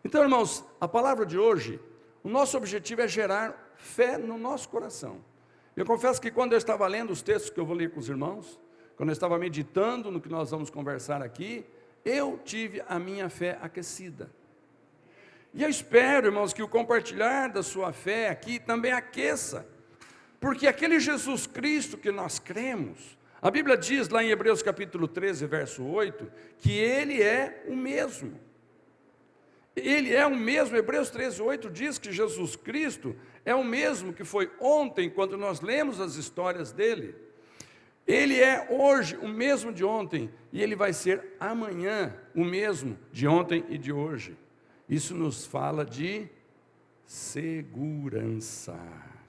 Então, irmãos, a palavra de hoje, o nosso objetivo é gerar fé no nosso coração. Eu confesso que quando eu estava lendo os textos que eu vou ler com os irmãos, quando eu estava meditando no que nós vamos conversar aqui, eu tive a minha fé aquecida. E eu espero, irmãos, que o compartilhar da sua fé aqui também aqueça, porque aquele Jesus Cristo que nós cremos, a Bíblia diz lá em Hebreus capítulo 13, verso 8, que Ele é o mesmo. Ele é o mesmo, Hebreus 13, 8 diz que Jesus Cristo é o mesmo que foi ontem, quando nós lemos as histórias dele. Ele é hoje o mesmo de ontem, e Ele vai ser amanhã o mesmo de ontem e de hoje. Isso nos fala de segurança.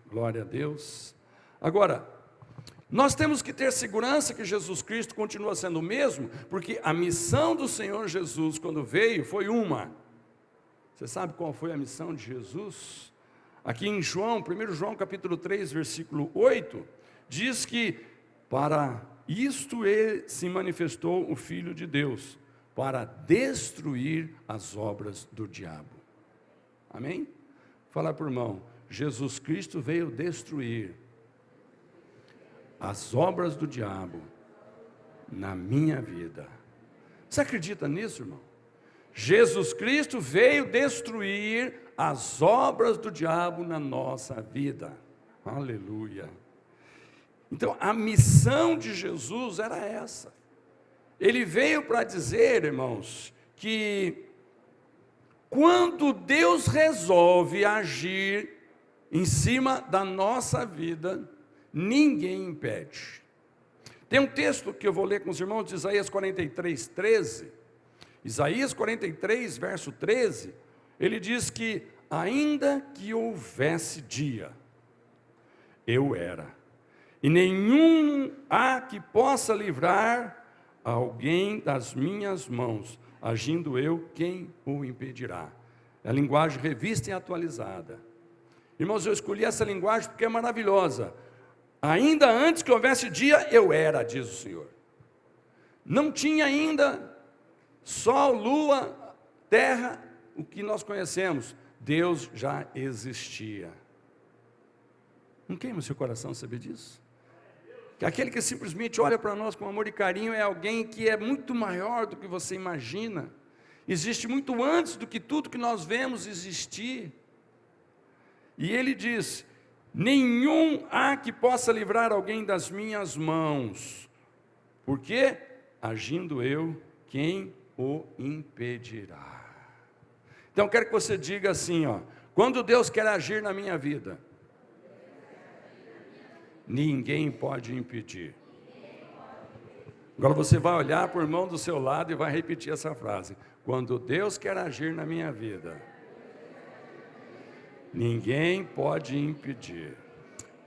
Glória a Deus. Agora, nós temos que ter segurança que Jesus Cristo continua sendo o mesmo, porque a missão do Senhor Jesus, quando veio, foi uma. Você sabe qual foi a missão de Jesus? Aqui em João, 1 João capítulo 3, versículo 8, diz que para isto ele se manifestou o Filho de Deus, para destruir as obras do diabo. Amém? Fala para o irmão, Jesus Cristo veio destruir as obras do diabo na minha vida. Você acredita nisso, irmão? Jesus Cristo veio destruir as obras do diabo na nossa vida. Aleluia. Então, a missão de Jesus era essa. Ele veio para dizer, irmãos, que quando Deus resolve agir em cima da nossa vida, ninguém impede. Tem um texto que eu vou ler com os irmãos de Isaías 43, 13. Isaías 43, verso 13, ele diz que ainda que houvesse dia, eu era, e nenhum há que possa livrar alguém das minhas mãos, agindo eu, quem o impedirá? É a linguagem revista e atualizada. Irmãos, eu escolhi essa linguagem porque é maravilhosa. Ainda antes que houvesse dia, eu era, diz o Senhor. Não tinha ainda sol, lua, terra, o que nós conhecemos. Deus já existia. Não queima o seu coração saber disso? Que aquele que simplesmente olha para nós com amor e carinho é alguém que é muito maior do que você imagina. Existe muito antes do que tudo que nós vemos existir. E ele diz, nenhum há que possa livrar alguém das minhas mãos. Por quê? Agindo eu, quem o impedirá? Então eu quero que você diga assim, ó, quando Deus quer agir na minha vida, ninguém pode impedir. Agora você vai olhar para o irmão do seu lado e vai repetir essa frase. Quando Deus quer agir na minha vida, ninguém pode impedir.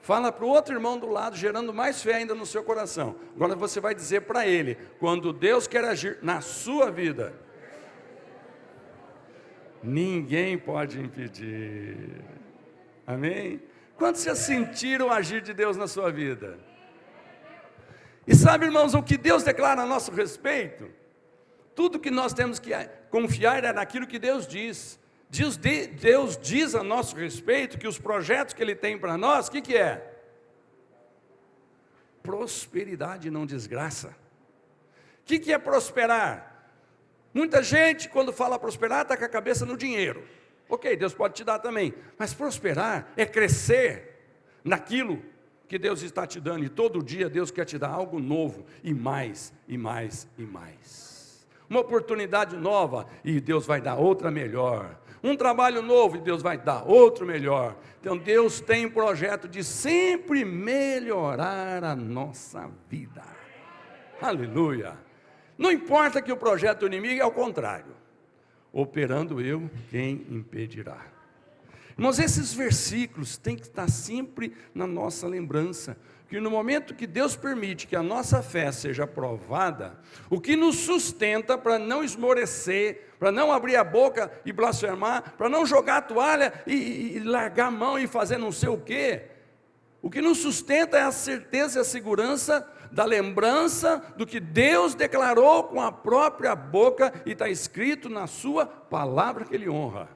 Fala para o outro irmão do lado, gerando mais fé ainda no seu coração. Agora você vai dizer para ele, quando Deus quer agir na sua vida, ninguém pode impedir. Amém? Quantos já sentiram o agir de Deus na sua vida? E sabe, irmãos, o que Deus declara a nosso respeito? Tudo que nós temos que confiar é naquilo que Deus diz. Deus diz a nosso respeito que os projetos que Ele tem para nós, o que é? Prosperidade e não desgraça. O que é prosperar? Muita gente, quando fala prosperar, está com a cabeça no dinheiro. Ok, Deus pode te dar também, mas prosperar é crescer naquilo que Deus está te dando, e todo dia Deus quer te dar algo novo, e mais, e mais, e mais. Uma oportunidade nova, e Deus vai dar outra melhor. Um trabalho novo, e Deus vai dar outro melhor. Então Deus tem um projeto de sempre melhorar a nossa vida. Aleluia. Não importa que o projeto do inimigo é ao contrário. Operando eu, quem impedirá? Irmãos, esses versículos têm que estar sempre na nossa lembrança, que no momento que Deus permite que a nossa fé seja provada, o que nos sustenta para não esmorecer, para não abrir a boca e blasfemar, para não jogar a toalha e largar a mão e fazer não sei o quê, o que nos sustenta é a certeza e a segurança da lembrança do que Deus declarou com a própria boca e está escrito na sua palavra que Ele honra.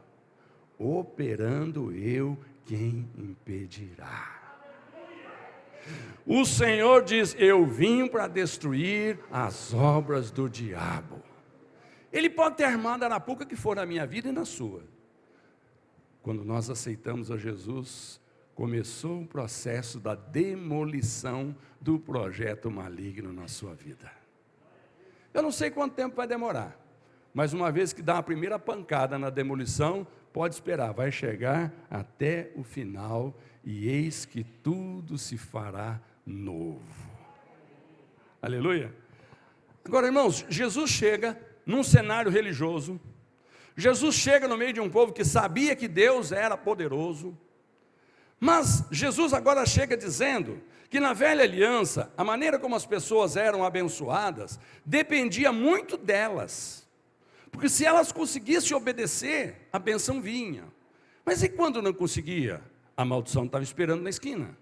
Operando eu, quem impedirá? O Senhor diz: eu vim para destruir as obras do diabo. Ele pode ter armado a arapuca que for na minha vida e na sua. Quando nós aceitamos a Jesus, começou um processo da demolição do projeto maligno na sua vida. Eu não sei quanto tempo vai demorar, mas uma vez que dá a primeira pancada na demolição, pode esperar, vai chegar até o final, e eis que tudo se fará novo. Aleluia. Agora, irmãos, Jesus chega num cenário religioso, Jesus chega no meio de um povo que sabia que Deus era poderoso, mas Jesus agora chega dizendo que na velha aliança, a maneira como as pessoas eram abençoadas, dependia muito delas, porque se elas conseguissem obedecer, a bênção vinha, mas e quando não conseguia? A maldição estava esperando na esquina.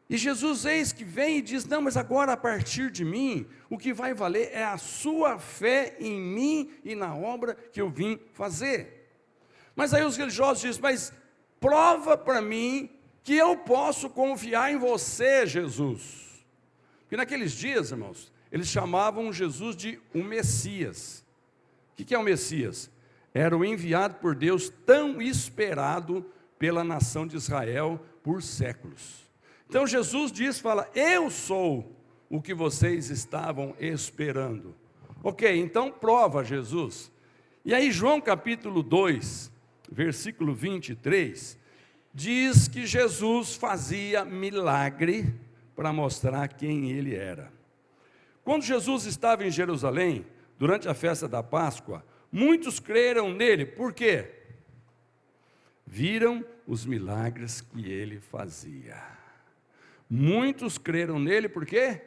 E Jesus, eis que vem e diz: não, mas agora a partir de mim, o que vai valer é a sua fé em mim e na obra que eu vim fazer. Mas aí os religiosos dizem: mas prova para mim que eu posso confiar em você, Jesus. Porque naqueles dias, irmãos, eles chamavam Jesus de o Messias. O que é o Messias? Era o enviado por Deus, tão esperado pela nação de Israel por séculos. Então Jesus diz, fala: eu sou o que vocês estavam esperando. Ok, então prova, Jesus. E aí João capítulo 2, versículo 23, diz que Jesus fazia milagre para mostrar quem Ele era. Quando Jesus estava em Jerusalém, durante a festa da Páscoa, muitos creram nele. Por quê? Viram os milagres que Ele fazia. Muitos creram nele, por quê?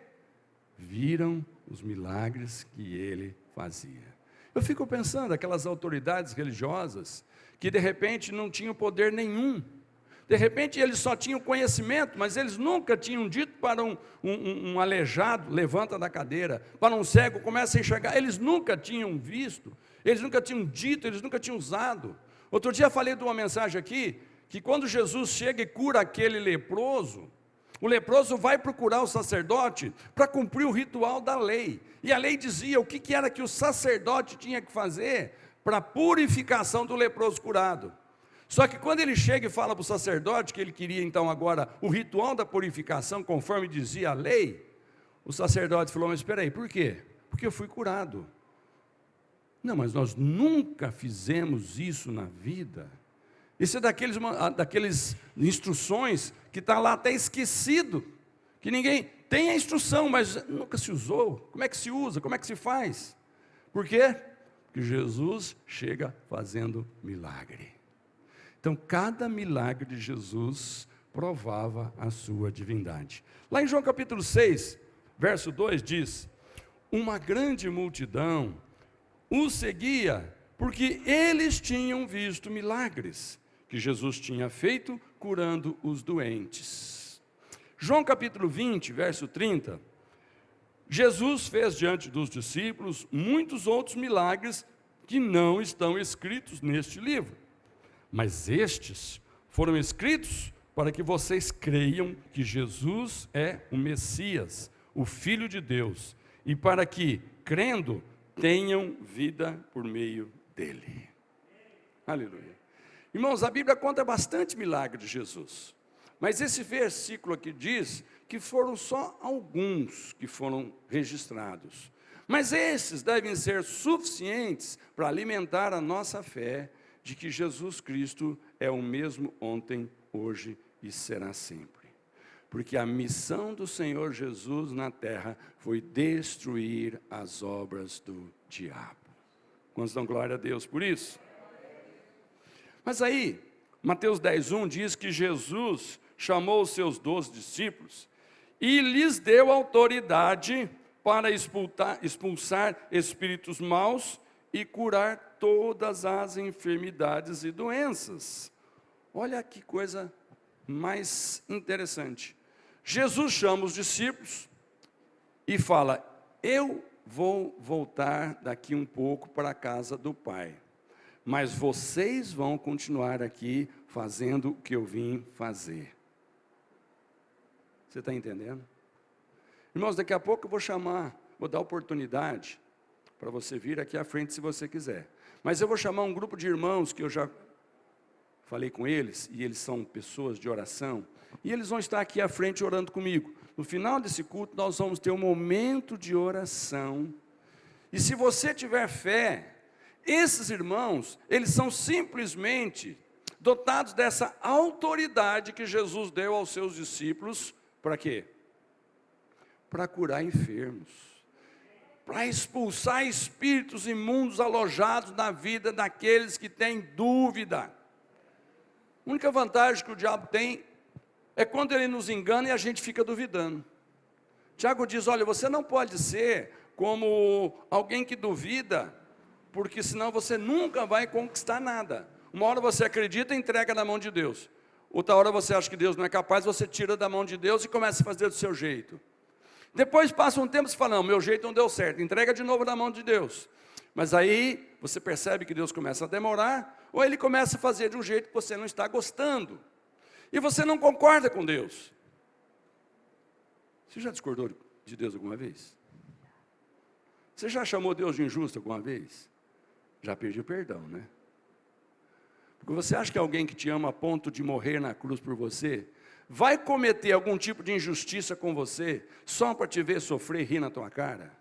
Viram os milagres que Ele fazia. Eu fico pensando, aquelas autoridades religiosas, que de repente não tinham poder nenhum, de repente eles só tinham conhecimento, mas eles nunca tinham dito para um aleijado: levanta da cadeira, para um cego, começa a enxergar. Eles nunca tinham visto, eles nunca tinham dito, eles nunca tinham usado. Outro dia falei de uma mensagem aqui, que quando Jesus chega e cura aquele leproso, o leproso vai procurar o sacerdote para cumprir o ritual da lei. E a lei dizia o que era que o sacerdote tinha que fazer para a purificação do leproso curado. Só que quando ele chega e fala para o sacerdote que ele queria então agora o ritual da purificação, conforme dizia a lei, o sacerdote falou: mas espera aí, por quê? Porque eu fui curado. Não, mas nós nunca fizemos isso na vida. Isso é daqueles instruções que está lá até esquecido, que ninguém tem a instrução, mas nunca se usou. Como é que se usa? Como é que se faz? Por quê? Porque Jesus chega fazendo milagre. Então, cada milagre de Jesus provava a sua divindade. Lá em João capítulo 6, verso 2 diz: uma grande multidão o seguia, porque eles tinham visto milagres que Jesus tinha feito, curando os doentes. João capítulo 20, verso 30, Jesus fez diante dos discípulos muitos outros milagres que não estão escritos neste livro, mas estes foram escritos para que vocês creiam que Jesus é o Messias, o Filho de Deus, e para que, crendo, tenham vida por meio dele. Aleluia. Irmãos, a Bíblia conta bastante milagre de Jesus, mas esse versículo aqui diz que foram só alguns que foram registrados, mas esses devem ser suficientes para alimentar a nossa fé de que Jesus Cristo é o mesmo ontem, hoje e será sempre. Porque a missão do Senhor Jesus na terra foi destruir as obras do diabo. Quantos dão glória a Deus por isso? Mas aí, Mateus 10:1 diz que Jesus chamou os seus 12 discípulos e lhes deu autoridade para expulsar espíritos maus e curar todas as enfermidades e doenças. Olha que coisa mais interessante. Jesus chama os discípulos e fala: eu vou voltar daqui um pouco para a casa do Pai, mas vocês vão continuar aqui fazendo o que eu vim fazer. Você está entendendo? Irmãos, daqui a pouco eu vou dar oportunidade para você vir aqui à frente se você quiser. Mas eu vou chamar um grupo de irmãos que eu já falei com eles, e eles são pessoas de oração, e eles vão estar aqui à frente orando comigo. No final desse culto, nós vamos ter um momento de oração. E se você tiver fé, esses irmãos, eles são simplesmente dotados dessa autoridade que Jesus deu aos seus discípulos. Para quê? Para curar enfermos, para expulsar espíritos imundos alojados na vida daqueles que têm dúvida. A única vantagem que o diabo tem é quando ele nos engana e a gente fica duvidando. Tiago diz: olha, você não pode ser como alguém que duvida, porque senão você nunca vai conquistar nada. Uma hora você acredita e entrega na mão de Deus. Outra hora você acha que Deus não é capaz, você tira da mão de Deus e começa a fazer do seu jeito. Depois passa um tempo e você fala: não, meu jeito não deu certo, entrega de novo na mão de Deus. Mas aí você percebe que Deus começa a demorar, ou Ele começa a fazer de um jeito que você não está gostando. E você não concorda com Deus. Você já discordou de Deus alguma vez? Você já chamou Deus de injusto alguma vez? Já pediu perdão, né? Porque você acha que alguém que te ama a ponto de morrer na cruz por você vai cometer algum tipo de injustiça com você só para te ver sofrer e rir na tua cara?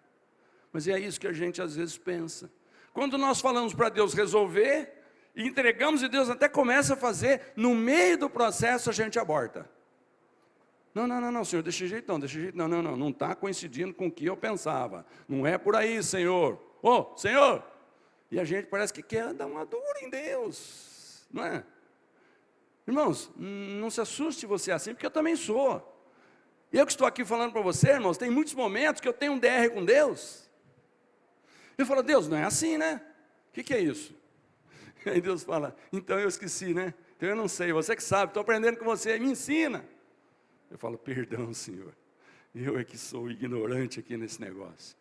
Mas é isso que a gente às vezes pensa. Quando nós falamos para Deus resolver, e entregamos e Deus até começa a fazer, no meio do processo a gente aborta. Não, Senhor, desse jeito não, não está coincidindo com o que eu pensava. Não é por aí, Senhor. Senhor! E a gente parece que quer dar uma dura em Deus, não é? Irmãos, não se assuste você assim, porque eu também sou. Eu que estou aqui falando para você, irmãos, tem muitos momentos que eu tenho um DR com Deus. Eu falo: Deus, não é assim, né? O que é isso? Aí Deus fala: então eu esqueci, né? Então eu não sei, você que sabe, estou aprendendo com você, me ensina. Eu falo: perdão, Senhor, eu é que sou ignorante aqui nesse negócio.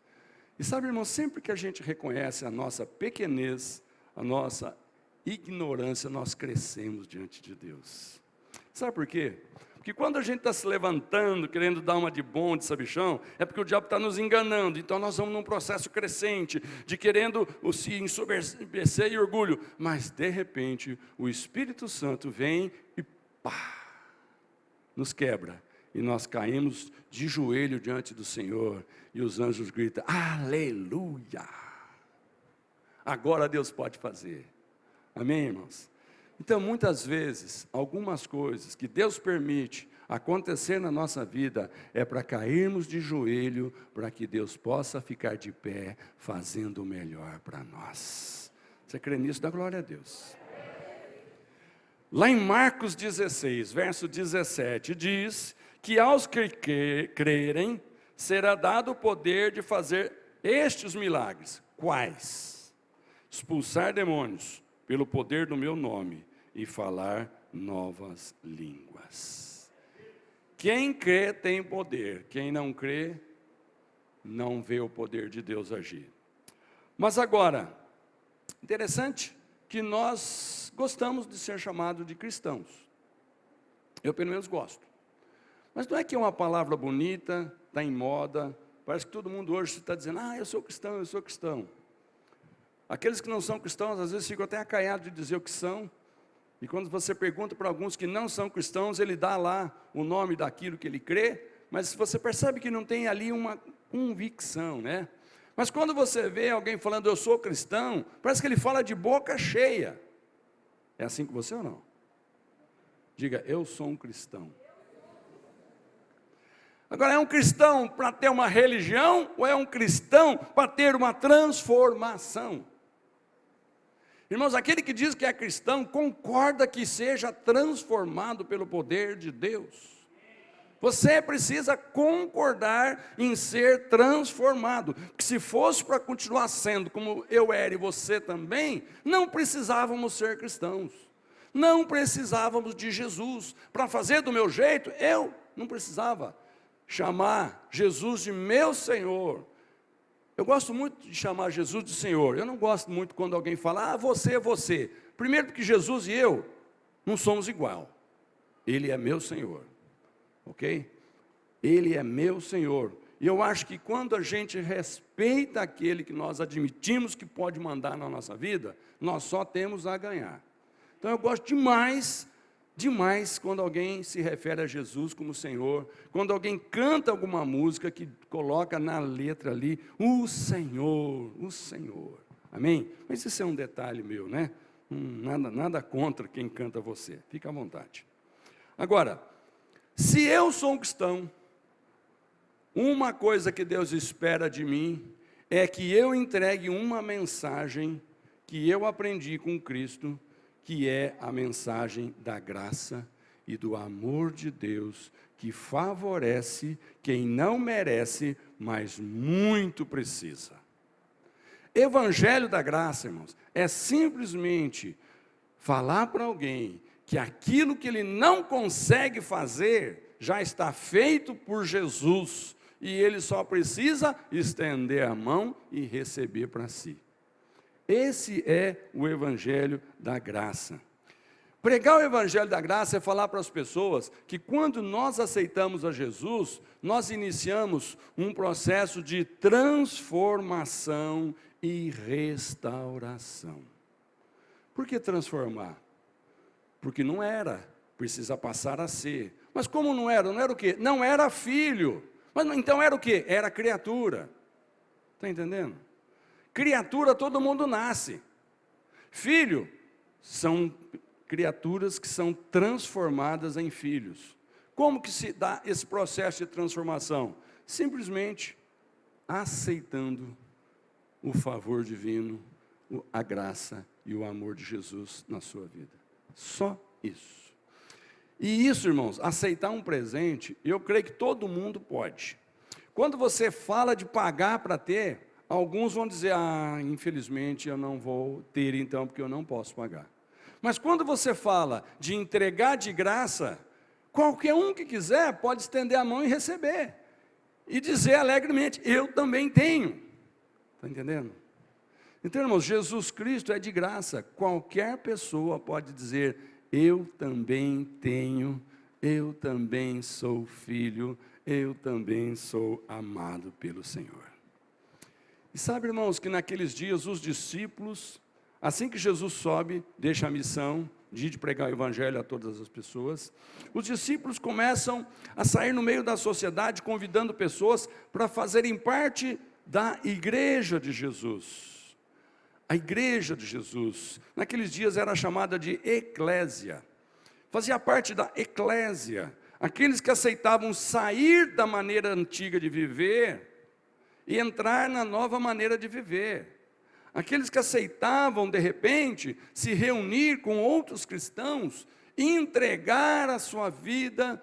E sabe, irmão, sempre que a gente reconhece a nossa pequenez, a nossa ignorância, nós crescemos diante de Deus. Sabe por quê? Porque quando a gente está se levantando, querendo dar uma de bom, de sabichão, é porque o diabo está nos enganando. Então nós vamos num processo crescente, de querendo se ensoberbecer e orgulho. Mas de repente, o Espírito Santo vem e pá, nos quebra. E nós caímos de joelho diante do Senhor. E os anjos gritam: aleluia! Agora Deus pode fazer. Amém, irmãos? Então, muitas vezes, algumas coisas que Deus permite acontecer na nossa vida é para cairmos de joelho, para que Deus possa ficar de pé, fazendo o melhor para nós. Você crê nisso? Dá glória a Deus. Lá em Marcos 16, verso 17, diz que aos que crerem, será dado o poder de fazer estes milagres. Quais? Expulsar demônios pelo poder do meu nome e falar novas línguas. Quem crê tem poder, quem não crê, não vê o poder de Deus agir. Mas agora, interessante que nós gostamos de ser chamados de cristãos. Eu pelo menos gosto. Mas não é que é uma palavra bonita, está em moda, parece que todo mundo hoje está dizendo: eu sou cristão, eu sou cristão. Aqueles que não são cristãos, às vezes ficam até acanhados de dizer o que são. E quando você pergunta para alguns que não são cristãos, ele dá lá o nome daquilo que ele crê, mas você percebe que não tem ali uma convicção, né? Mas quando você vê alguém falando: eu sou cristão, parece que ele fala de boca cheia. É assim com você ou não? Diga: eu sou um cristão. Agora, é um cristão para ter uma religião, ou é um cristão para ter uma transformação? Irmãos, aquele que diz que é cristão, concorda que seja transformado pelo poder de Deus. Você precisa concordar em ser transformado. Porque se fosse para continuar sendo como eu era e você também, não precisávamos ser cristãos. Não precisávamos de Jesus. Para fazer do meu jeito, eu não precisava chamar Jesus de meu Senhor. Eu gosto muito de chamar Jesus de Senhor. Eu não gosto muito quando alguém fala, você é você. Primeiro porque Jesus e eu não somos igual. Ele é meu Senhor, ok? Ele é meu Senhor. E eu acho que quando a gente respeita aquele que nós admitimos que pode mandar na nossa vida, nós só temos a ganhar. Então eu gosto demais quando alguém se refere a Jesus como Senhor, quando alguém canta alguma música que coloca na letra ali, o Senhor, amém? Mas isso é um detalhe meu, né? Nada contra quem canta você, fica à vontade. Agora, se eu sou um cristão, uma coisa que Deus espera de mim é que eu entregue uma mensagem que eu aprendi com Cristo, que é a mensagem da graça e do amor de Deus, que favorece quem não merece, mas muito precisa. Evangelho da graça, irmãos, é simplesmente falar para alguém que aquilo que ele não consegue fazer, já está feito por Jesus, e ele só precisa estender a mão e receber para si. Esse é o Evangelho da graça. Pregar o Evangelho da graça é falar para as pessoas que quando nós aceitamos a Jesus, nós iniciamos um processo de transformação e restauração. Por que transformar? Porque não era, precisa passar a ser. Mas como não era? Não era o quê? Não era filho. Mas então era o quê? Era criatura. Está entendendo? Criatura todo mundo nasce. Filho são criaturas que são transformadas em filhos. Como que se dá esse processo de transformação? Simplesmente aceitando o favor divino, a graça e o amor de Jesus na sua vida. Só isso. E isso, irmãos, aceitar um presente, eu creio que todo mundo pode. Quando você fala de pagar para ter, alguns vão dizer, infelizmente eu não vou ter então, porque eu não posso pagar. Mas quando você fala de entregar de graça, qualquer um que quiser pode estender a mão e receber. E dizer alegremente, eu também tenho. Está entendendo? Então, irmãos, Jesus Cristo é de graça. Qualquer pessoa pode dizer, eu também tenho, eu também sou filho, eu também sou amado pelo Senhor. E sabe, irmãos, que naqueles dias os discípulos, assim que Jesus sobe, deixa a missão de pregar o Evangelho a todas as pessoas, os discípulos começam a sair no meio da sociedade, convidando pessoas para fazerem parte da igreja de Jesus. A igreja de Jesus, naqueles dias era chamada de eclésia, fazia parte da eclésia, aqueles que aceitavam sair da maneira antiga de viver e entrar na nova maneira de viver. Aqueles que aceitavam, de repente, se reunir com outros cristãos e entregar a sua vida,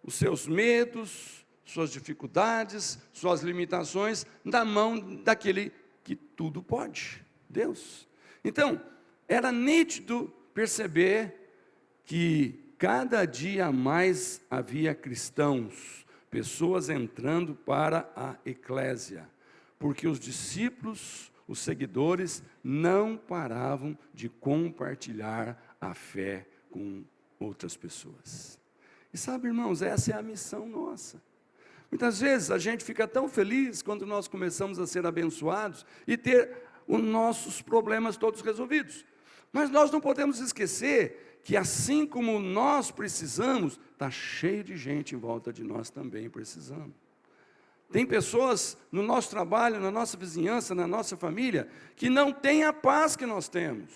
os seus medos, suas dificuldades, suas limitações, na mão daquele que tudo pode, Deus. Então, era nítido perceber que cada dia mais havia cristãos, pessoas entrando para a eclésia, porque os discípulos, os seguidores, não paravam de compartilhar a fé com outras pessoas. E sabe, irmãos, essa é a missão nossa. Muitas vezes a gente fica tão feliz quando nós começamos a ser abençoados e ter os nossos problemas todos resolvidos. Mas nós não podemos esquecer que assim como nós precisamos, está cheio de gente em volta de nós também precisando. Tem pessoas no nosso trabalho, na nossa vizinhança, na nossa família, que não têm a paz que nós temos,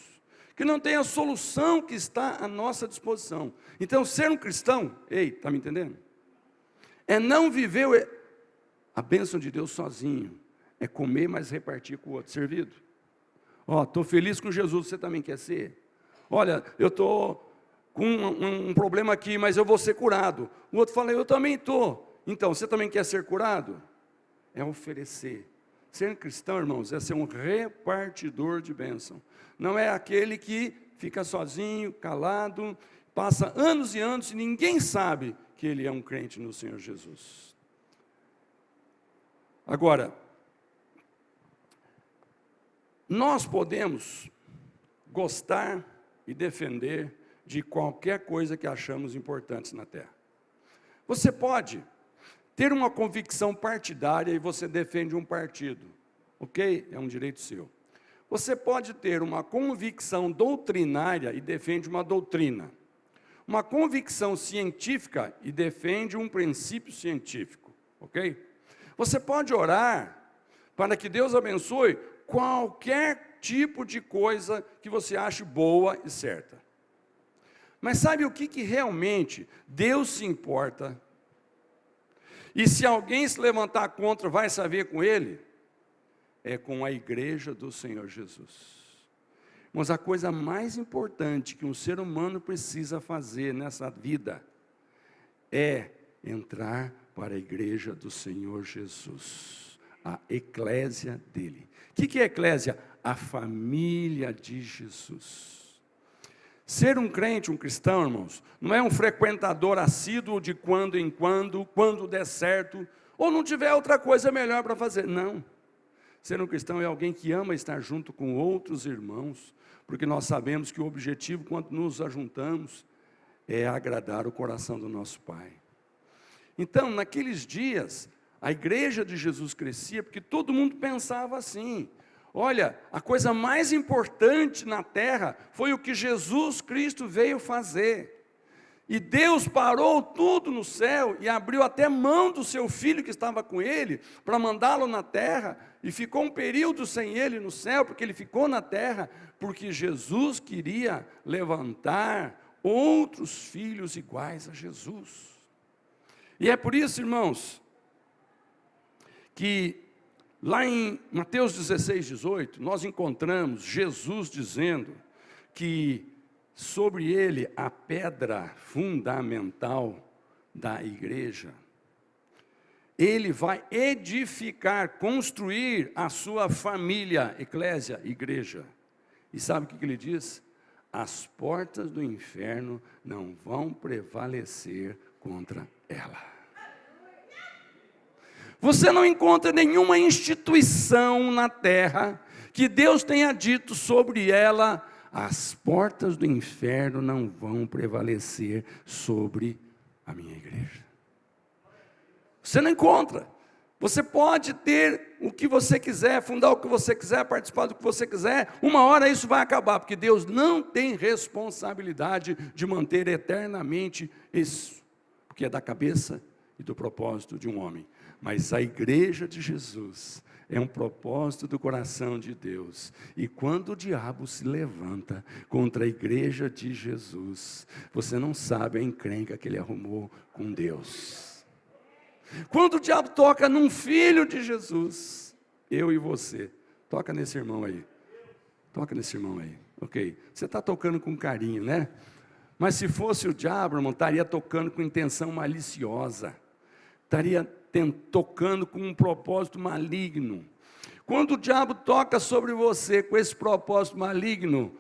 que não têm a solução que está à nossa disposição. Então, ser um cristão, está me entendendo? É não viver a bênção de Deus sozinho, é comer, mas repartir com o outro, servido. Estou feliz com Jesus, você também quer ser? Olha, eu estou com um problema aqui, mas eu vou ser curado. O outro fala, eu também estou. Então, você também quer ser curado? É oferecer. Ser cristão, irmãos, é ser um repartidor de bênção. Não é aquele que fica sozinho, calado, passa anos e anos e ninguém sabe que ele é um crente no Senhor Jesus. Agora, nós podemos gostar e defender de qualquer coisa que achamos importante na terra. Você pode ter uma convicção partidária e você defende um partido, ok? É um direito seu. Você pode ter uma convicção doutrinária e defende uma doutrina. Uma convicção científica e defende um princípio científico, ok? Você pode orar para que Deus abençoe qualquer tipo de coisa que você ache boa e certa. Mas sabe o que realmente Deus se importa? E se alguém se levantar contra, vai saber com ele? É com a igreja do Senhor Jesus. Mas a coisa mais importante que um ser humano precisa fazer nessa vida é entrar para a igreja do Senhor Jesus, a eclésia dele. O que é eclésia? A família de Jesus. Ser um crente, um cristão, irmãos, não é um frequentador assíduo de quando em quando der certo, ou não tiver outra coisa melhor para fazer. Não. Ser um cristão é alguém que ama estar junto com outros irmãos, porque nós sabemos que o objetivo, quando nos ajuntamos, é agradar o coração do nosso Pai. Então, naqueles dias, a igreja de Jesus crescia, porque todo mundo pensava assim: olha, a coisa mais importante na terra foi o que Jesus Cristo veio fazer. E Deus parou tudo no céu e abriu até mão do seu filho que estava com ele, para mandá-lo na terra, e ficou um período sem ele no céu, porque ele ficou na terra, porque Jesus queria levantar outros filhos iguais a Jesus. E é por isso, irmãos, que lá em Mateus 16, 18, nós encontramos Jesus dizendo que sobre ele a pedra fundamental da igreja, ele vai edificar, construir a sua família, eclésia, igreja. E sabe o que ele diz? As portas do inferno não vão prevalecer contra ela. Você não encontra nenhuma instituição na terra que Deus tenha dito sobre ela: as portas do inferno não vão prevalecer sobre a minha igreja. Você não encontra. Você pode ter o que você quiser, fundar o que você quiser, participar do que você quiser, uma hora isso vai acabar, porque Deus não tem responsabilidade de manter eternamente isso, porque é da cabeça e do propósito de um homem. Mas a igreja de Jesus é um propósito do coração de Deus. E quando o diabo se levanta contra a igreja de Jesus, você não sabe a encrenca que ele arrumou com Deus. Quando o diabo toca num filho de Jesus, eu e você, toca nesse irmão aí. Toca nesse irmão aí, ok? Você está tocando com carinho, né? Mas se fosse o diabo, irmão, estaria tocando com intenção maliciosa. Estaria tocando com um propósito maligno. Quando o diabo toca sobre você com esse propósito maligno,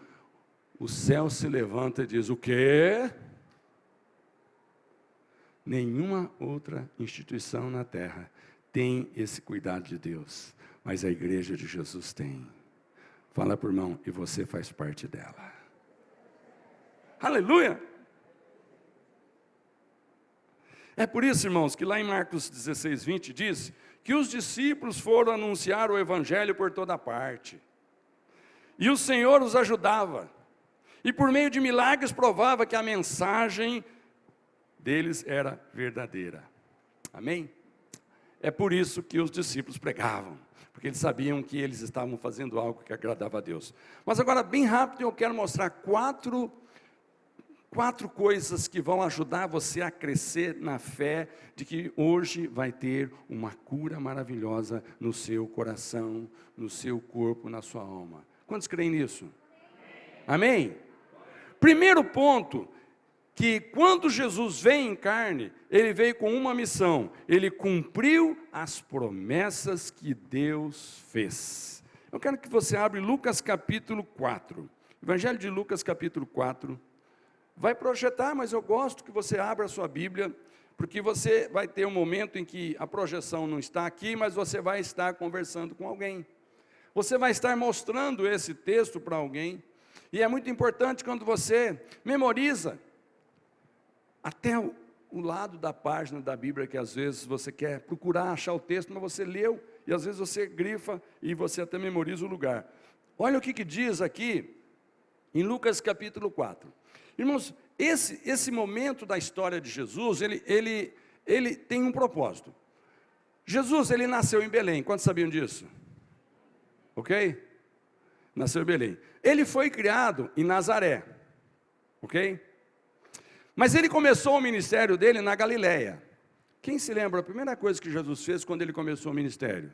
o céu se levanta e diz: o quê? Nenhuma outra instituição na terra tem esse cuidado de Deus, mas a igreja de Jesus tem. Fala para o irmão, e você faz parte dela. Aleluia! É por isso, irmãos, que lá em Marcos 16, 20 diz que os discípulos foram anunciar o evangelho por toda parte. E o Senhor os ajudava. E por meio de milagres provava que a mensagem deles era verdadeira. Amém? É por isso que os discípulos pregavam, porque eles sabiam que eles estavam fazendo algo que agradava a Deus. Mas agora, bem rápido, eu quero mostrar quatro coisas que vão ajudar você a crescer na fé de que hoje vai ter uma cura maravilhosa no seu coração, no seu corpo, na sua alma. Quantos creem nisso? Amém? Primeiro ponto, que quando Jesus veio em carne, ele veio com uma missão: ele cumpriu as promessas que Deus fez. Eu quero que você abra Lucas capítulo 4, Evangelho de Lucas capítulo 4, vai projetar, mas eu gosto que você abra a sua Bíblia, Porque você vai ter um momento em que a projeção não está aqui, mas você vai estar conversando com alguém. Você vai estar mostrando esse texto para alguém. E é muito importante quando você memoriza até o lado da página da Bíblia que às vezes você quer procurar achar o texto, mas você leu e às vezes você grifa e você até memoriza o lugar. Olha o que diz aqui em Lucas capítulo 4. Irmãos, esse momento da história de Jesus, ele tem um propósito. Jesus, ele nasceu em Belém, quantos sabiam disso? Ok? Nasceu em Belém. Ele foi criado em Nazaré, ok? Mas ele começou o ministério dele na Galileia. Quem se lembra a primeira coisa que Jesus fez quando ele começou o ministério?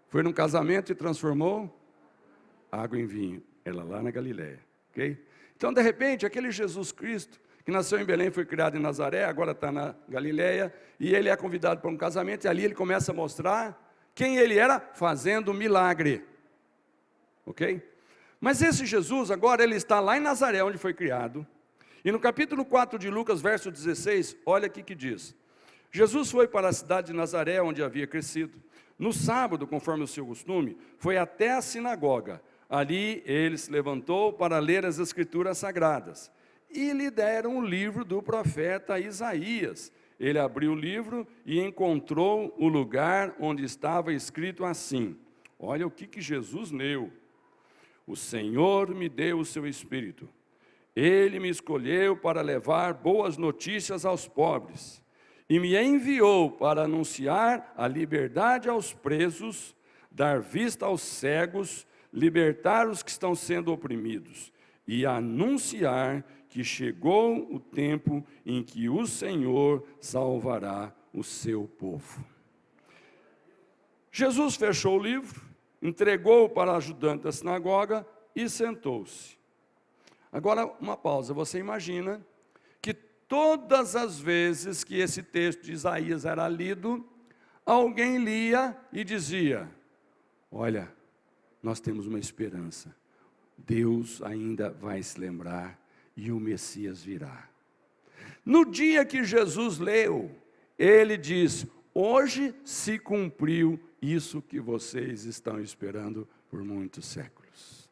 Foi num casamento e transformou água em vinho. Ela lá na Galileia, ok? Então, de repente, aquele Jesus Cristo, que nasceu em Belém, foi criado em Nazaré, agora está na Galileia, e ele é convidado para um casamento, e ali ele começa a mostrar quem ele era, fazendo milagre, ok? Mas esse Jesus, agora, ele está lá em Nazaré, onde foi criado, e no capítulo 4 de Lucas, verso 16, olha aqui que diz: Jesus foi para a cidade de Nazaré, onde havia crescido. No sábado, conforme o seu costume, foi até a sinagoga. Ali ele se levantou para ler as escrituras sagradas. E lhe deram o livro do profeta Isaías. Ele abriu o livro e encontrou o lugar onde estava escrito assim. Olha o que Jesus leu. O Senhor me deu o seu Espírito. Ele me escolheu para levar boas notícias aos pobres. E me enviou para anunciar a liberdade aos presos, dar vista aos cegos, libertar os que estão sendo oprimidos e anunciar que chegou o tempo em que o Senhor salvará o seu povo. Jesus fechou o livro, entregou para o ajudante da sinagoga e sentou-se. Agora, uma pausa. Você imagina que todas as vezes que esse texto de Isaías era lido, alguém lia e dizia: olha, nós temos uma esperança. Deus ainda vai se lembrar e o Messias virá. No dia que Jesus leu, ele diz: hoje se cumpriu isso que vocês estão esperando por muitos séculos.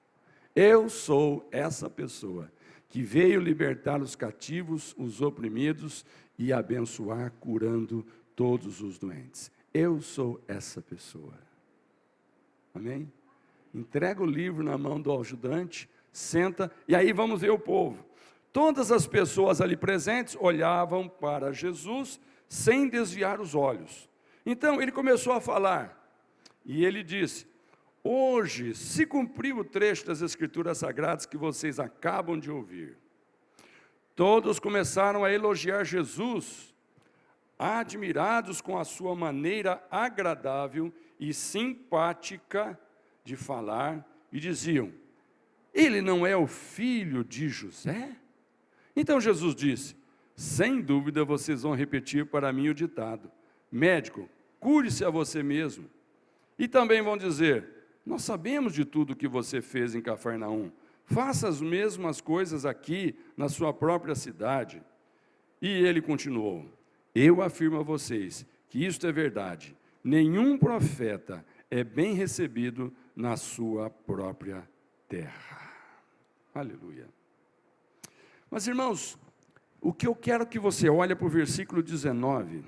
Eu sou essa pessoa que veio libertar os cativos, os oprimidos e abençoar, curando todos os doentes. Eu sou essa pessoa. Amém? Entrega o livro na mão do ajudante, senta, e aí vamos ver o povo. Todas as pessoas ali presentes olhavam para Jesus sem desviar os olhos. Então ele começou a falar, e ele disse: hoje se cumpriu o trecho das Escrituras Sagradas que vocês acabam de ouvir. Todos começaram a elogiar Jesus, admirados com a sua maneira agradável e simpática de falar, e diziam: ele não é o filho de José? Então Jesus disse: sem dúvida vocês vão repetir para mim o ditado: médico, cure-se a você mesmo. E também vão dizer: nós sabemos de tudo o que você fez em Cafarnaum, faça as mesmas coisas aqui na sua própria cidade. E ele continuou: eu afirmo a vocês que isto é verdade, nenhum profeta é bem recebido na sua própria terra. Aleluia. Mas irmãos, o que eu quero que você olhe para o versículo 19,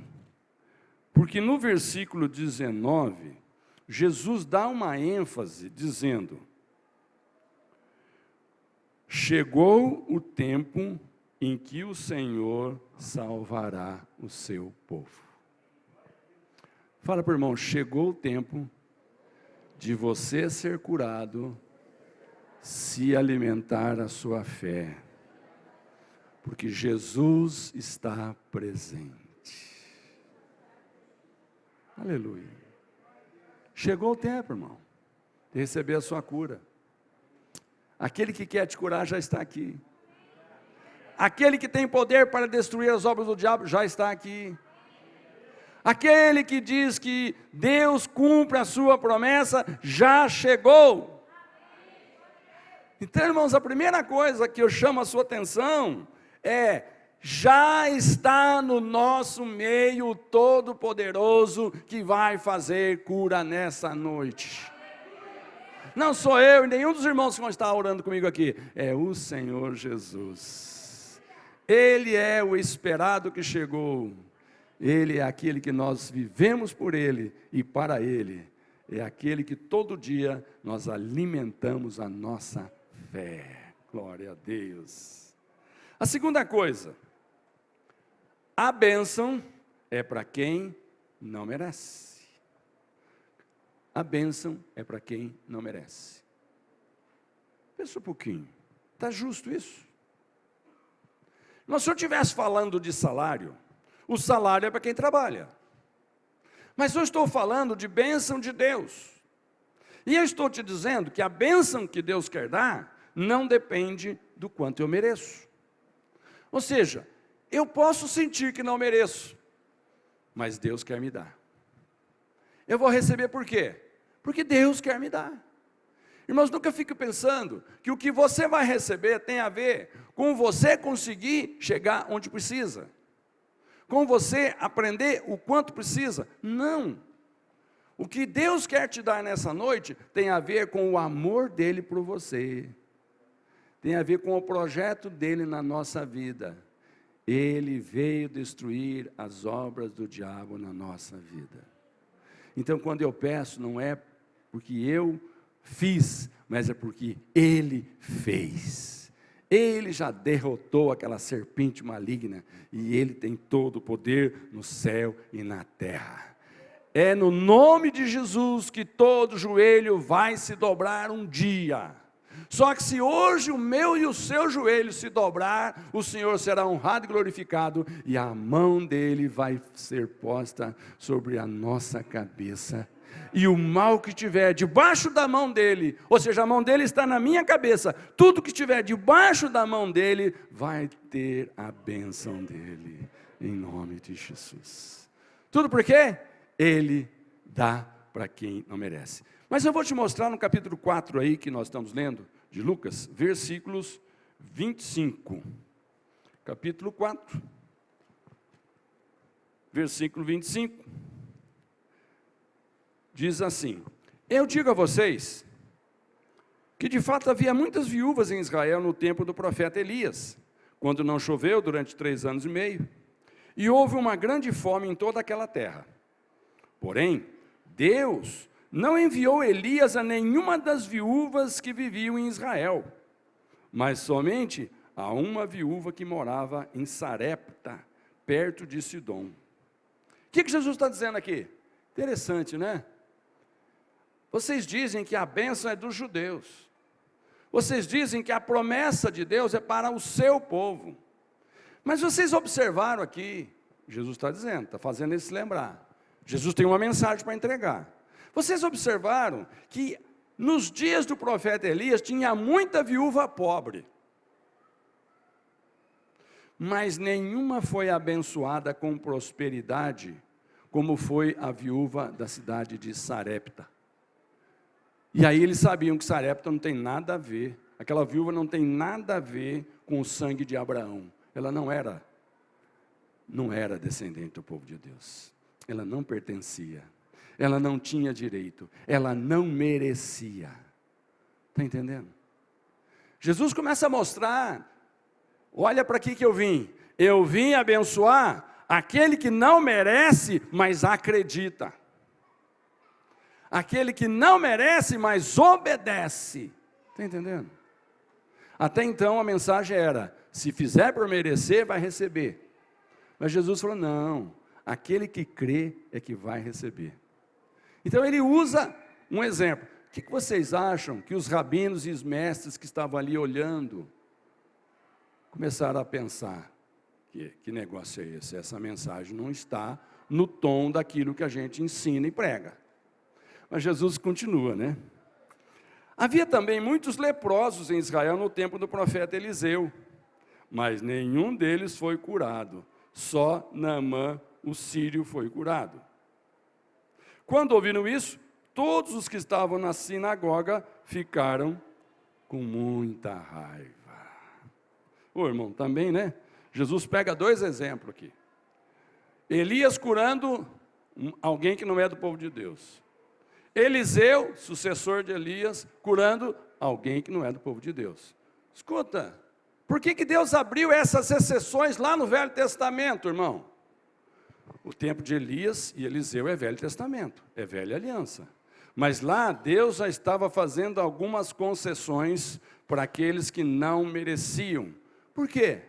porque no versículo 19, Jesus dá uma ênfase dizendo: chegou o tempo em que o Senhor salvará o seu povo. Fala para o irmão: chegou o tempo de você ser curado, se alimentar a sua fé, porque Jesus está presente. Aleluia. Chegou o tempo, irmão, de receber a sua cura. Aquele que quer te curar já está aqui. Aquele que tem poder para destruir as obras do diabo já está aqui. Aquele que diz que Deus cumpre a sua promessa já chegou. Então, irmãos, a primeira coisa que eu chamo a sua atenção é: já está no nosso meio o Todo-Poderoso que vai fazer cura nessa noite. Não sou eu e nenhum dos irmãos que vão estar orando comigo aqui, é o Senhor Jesus. Ele é o esperado que chegou, Ele é aquele que nós vivemos por Ele e para Ele, é aquele que todo dia nós alimentamos a nossa fé. Glória a Deus. A segunda coisa, a bênção é para quem não merece. A bênção é para quem não merece. Pensa um pouquinho, está justo isso? Mas se eu estivesse falando de salário, o salário é para quem trabalha. Mas eu estou falando de bênção de Deus. E eu estou te dizendo que a bênção que Deus quer dar, não depende do quanto eu mereço. Ou seja, eu posso sentir que não mereço, mas Deus quer me dar. Eu vou receber por quê? Porque Deus quer me dar. Irmãos, nunca fique pensando que o que você vai receber tem a ver com você conseguir chegar onde precisa, com você aprender o quanto precisa. Não. O que Deus quer te dar nessa noite tem a ver com o amor dele por você, tem a ver com o projeto dele na nossa vida. Ele veio destruir as obras do diabo na nossa vida. Então, quando eu peço, não é porque eu fiz, mas é porque Ele fez. Ele já derrotou aquela serpente maligna, e Ele tem todo o poder no céu e na terra. É no nome de Jesus que todo joelho vai se dobrar um dia. Só que se hoje o meu e o seu joelho se dobrar, o Senhor será honrado e glorificado, e a mão dele vai ser posta sobre a nossa cabeça. E o mal que estiver debaixo da mão dele, ou seja, a mão dele está na minha cabeça, tudo que estiver debaixo da mão dele, vai ter a bênção dele, em nome de Jesus. Tudo por quê? Ele dá para quem não merece. Mas eu vou te mostrar no capítulo 4 aí, que nós estamos lendo, de Lucas, versículos 25. Capítulo 4, versículo 25. Diz assim: eu digo a vocês, que de fato havia muitas viúvas em Israel no tempo do profeta Elias, quando não choveu durante 3 anos e meio, e houve uma grande fome em toda aquela terra. Porém, Deus não enviou Elias a nenhuma das viúvas que viviam em Israel, mas somente a uma viúva que morava em Sarepta, perto de Sidom. O que Jesus está dizendo aqui? Interessante, né? Vocês dizem que a bênção é dos judeus. Vocês dizem que a promessa de Deus é para o seu povo. Mas vocês observaram aqui, Jesus está dizendo, está fazendo eles se lembrar. Jesus tem uma mensagem para entregar. Vocês observaram que nos dias do profeta Elias tinha muita viúva pobre, mas nenhuma foi abençoada com prosperidade, como foi a viúva da cidade de Sarepta. E aí eles sabiam que Sarepta não tem nada a ver, aquela viúva não tem nada a ver com o sangue de Abraão. Ela não era descendente do povo de Deus. Ela não pertencia, ela não tinha direito, ela não merecia. Está entendendo? Jesus começa a mostrar, olha para aqui que eu vim abençoar aquele que não merece, mas acredita. Aquele que não merece, mas obedece. Está entendendo? Até então a mensagem era, se fizer por merecer, vai receber. Mas Jesus falou, não, aquele que crê é que vai receber. Então ele usa um exemplo. O que vocês acham que os rabinos e os mestres que estavam ali olhando, começaram a pensar, que negócio é esse? Essa mensagem não está no tom daquilo que a gente ensina e prega. Mas Jesus continua, né? Havia também muitos leprosos em Israel no tempo do profeta Eliseu, mas nenhum deles foi curado, só Naamã, o sírio, foi curado. Quando ouviram isso, todos os que estavam na sinagoga ficaram com muita raiva. Ô irmão, também, né? Jesus pega dois exemplos aqui. Elias curando alguém que não é do povo de Deus. Eliseu, sucessor de Elias, curando alguém que não é do povo de Deus. Escuta, por que Deus abriu essas exceções lá no Velho Testamento, irmão? O tempo de Elias e Eliseu é Velho Testamento, é velha aliança. Mas lá Deus já estava fazendo algumas concessões para aqueles que não mereciam. Por quê?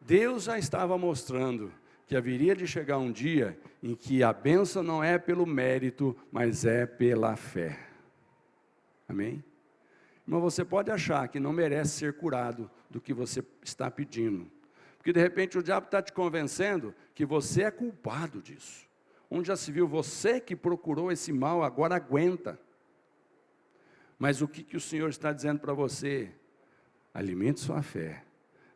Deus já estava mostrando que haveria de chegar um dia em que a bênção não é pelo mérito, mas é pela fé. Amém? Mas você pode achar que não merece ser curado do que você está pedindo. Porque de repente o diabo está te convencendo que você é culpado disso. Onde já se viu, você que procurou esse mal, agora aguenta. Mas o que o Senhor está dizendo para você? Alimente sua fé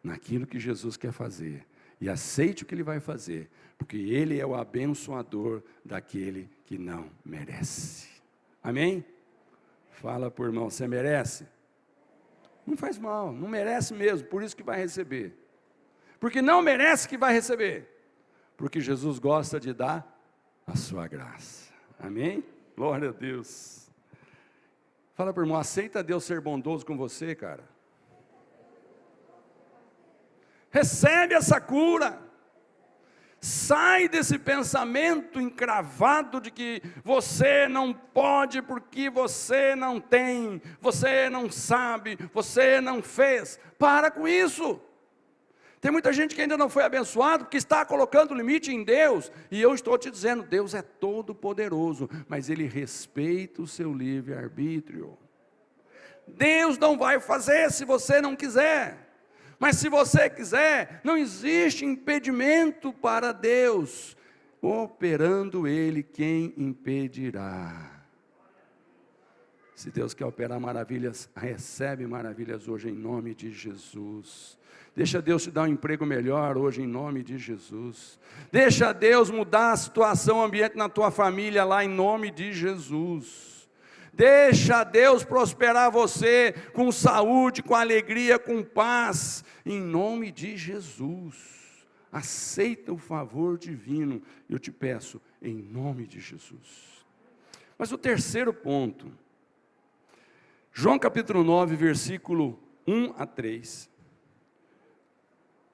naquilo que Jesus quer fazer. E aceite o que Ele vai fazer. Porque Ele é o abençoador daquele que não merece. Amém? Fala por irmão, você merece? Não faz mal, não merece mesmo, por isso que vai receber. Porque não merece que vai receber. Porque Jesus gosta de dar a sua graça. Amém? Glória a Deus. Fala por irmão, aceita Deus ser bondoso com você, cara. Recebe essa cura. Sai desse pensamento encravado de que você não pode porque você não tem, você não sabe, você não fez. Para com isso. Tem muita gente que ainda não foi abençoado porque está colocando limite em Deus. E eu estou te dizendo, Deus é todo poderoso, mas Ele respeita o seu livre-arbítrio. Deus não vai fazer se você não quiser. Mas se você quiser, não existe impedimento para Deus. Operando Ele, quem impedirá? Se Deus quer operar maravilhas, recebe maravilhas hoje em nome de Jesus. Deixa Deus te dar um emprego melhor hoje em nome de Jesus. Deixa Deus mudar a situação, o ambiente na tua família lá em nome de Jesus. Deixa Deus prosperar você com saúde, com alegria, com paz, em nome de Jesus. Aceita o favor divino, eu te peço, em nome de Jesus. Mas o terceiro ponto, João capítulo 9, versículo 1 a 3.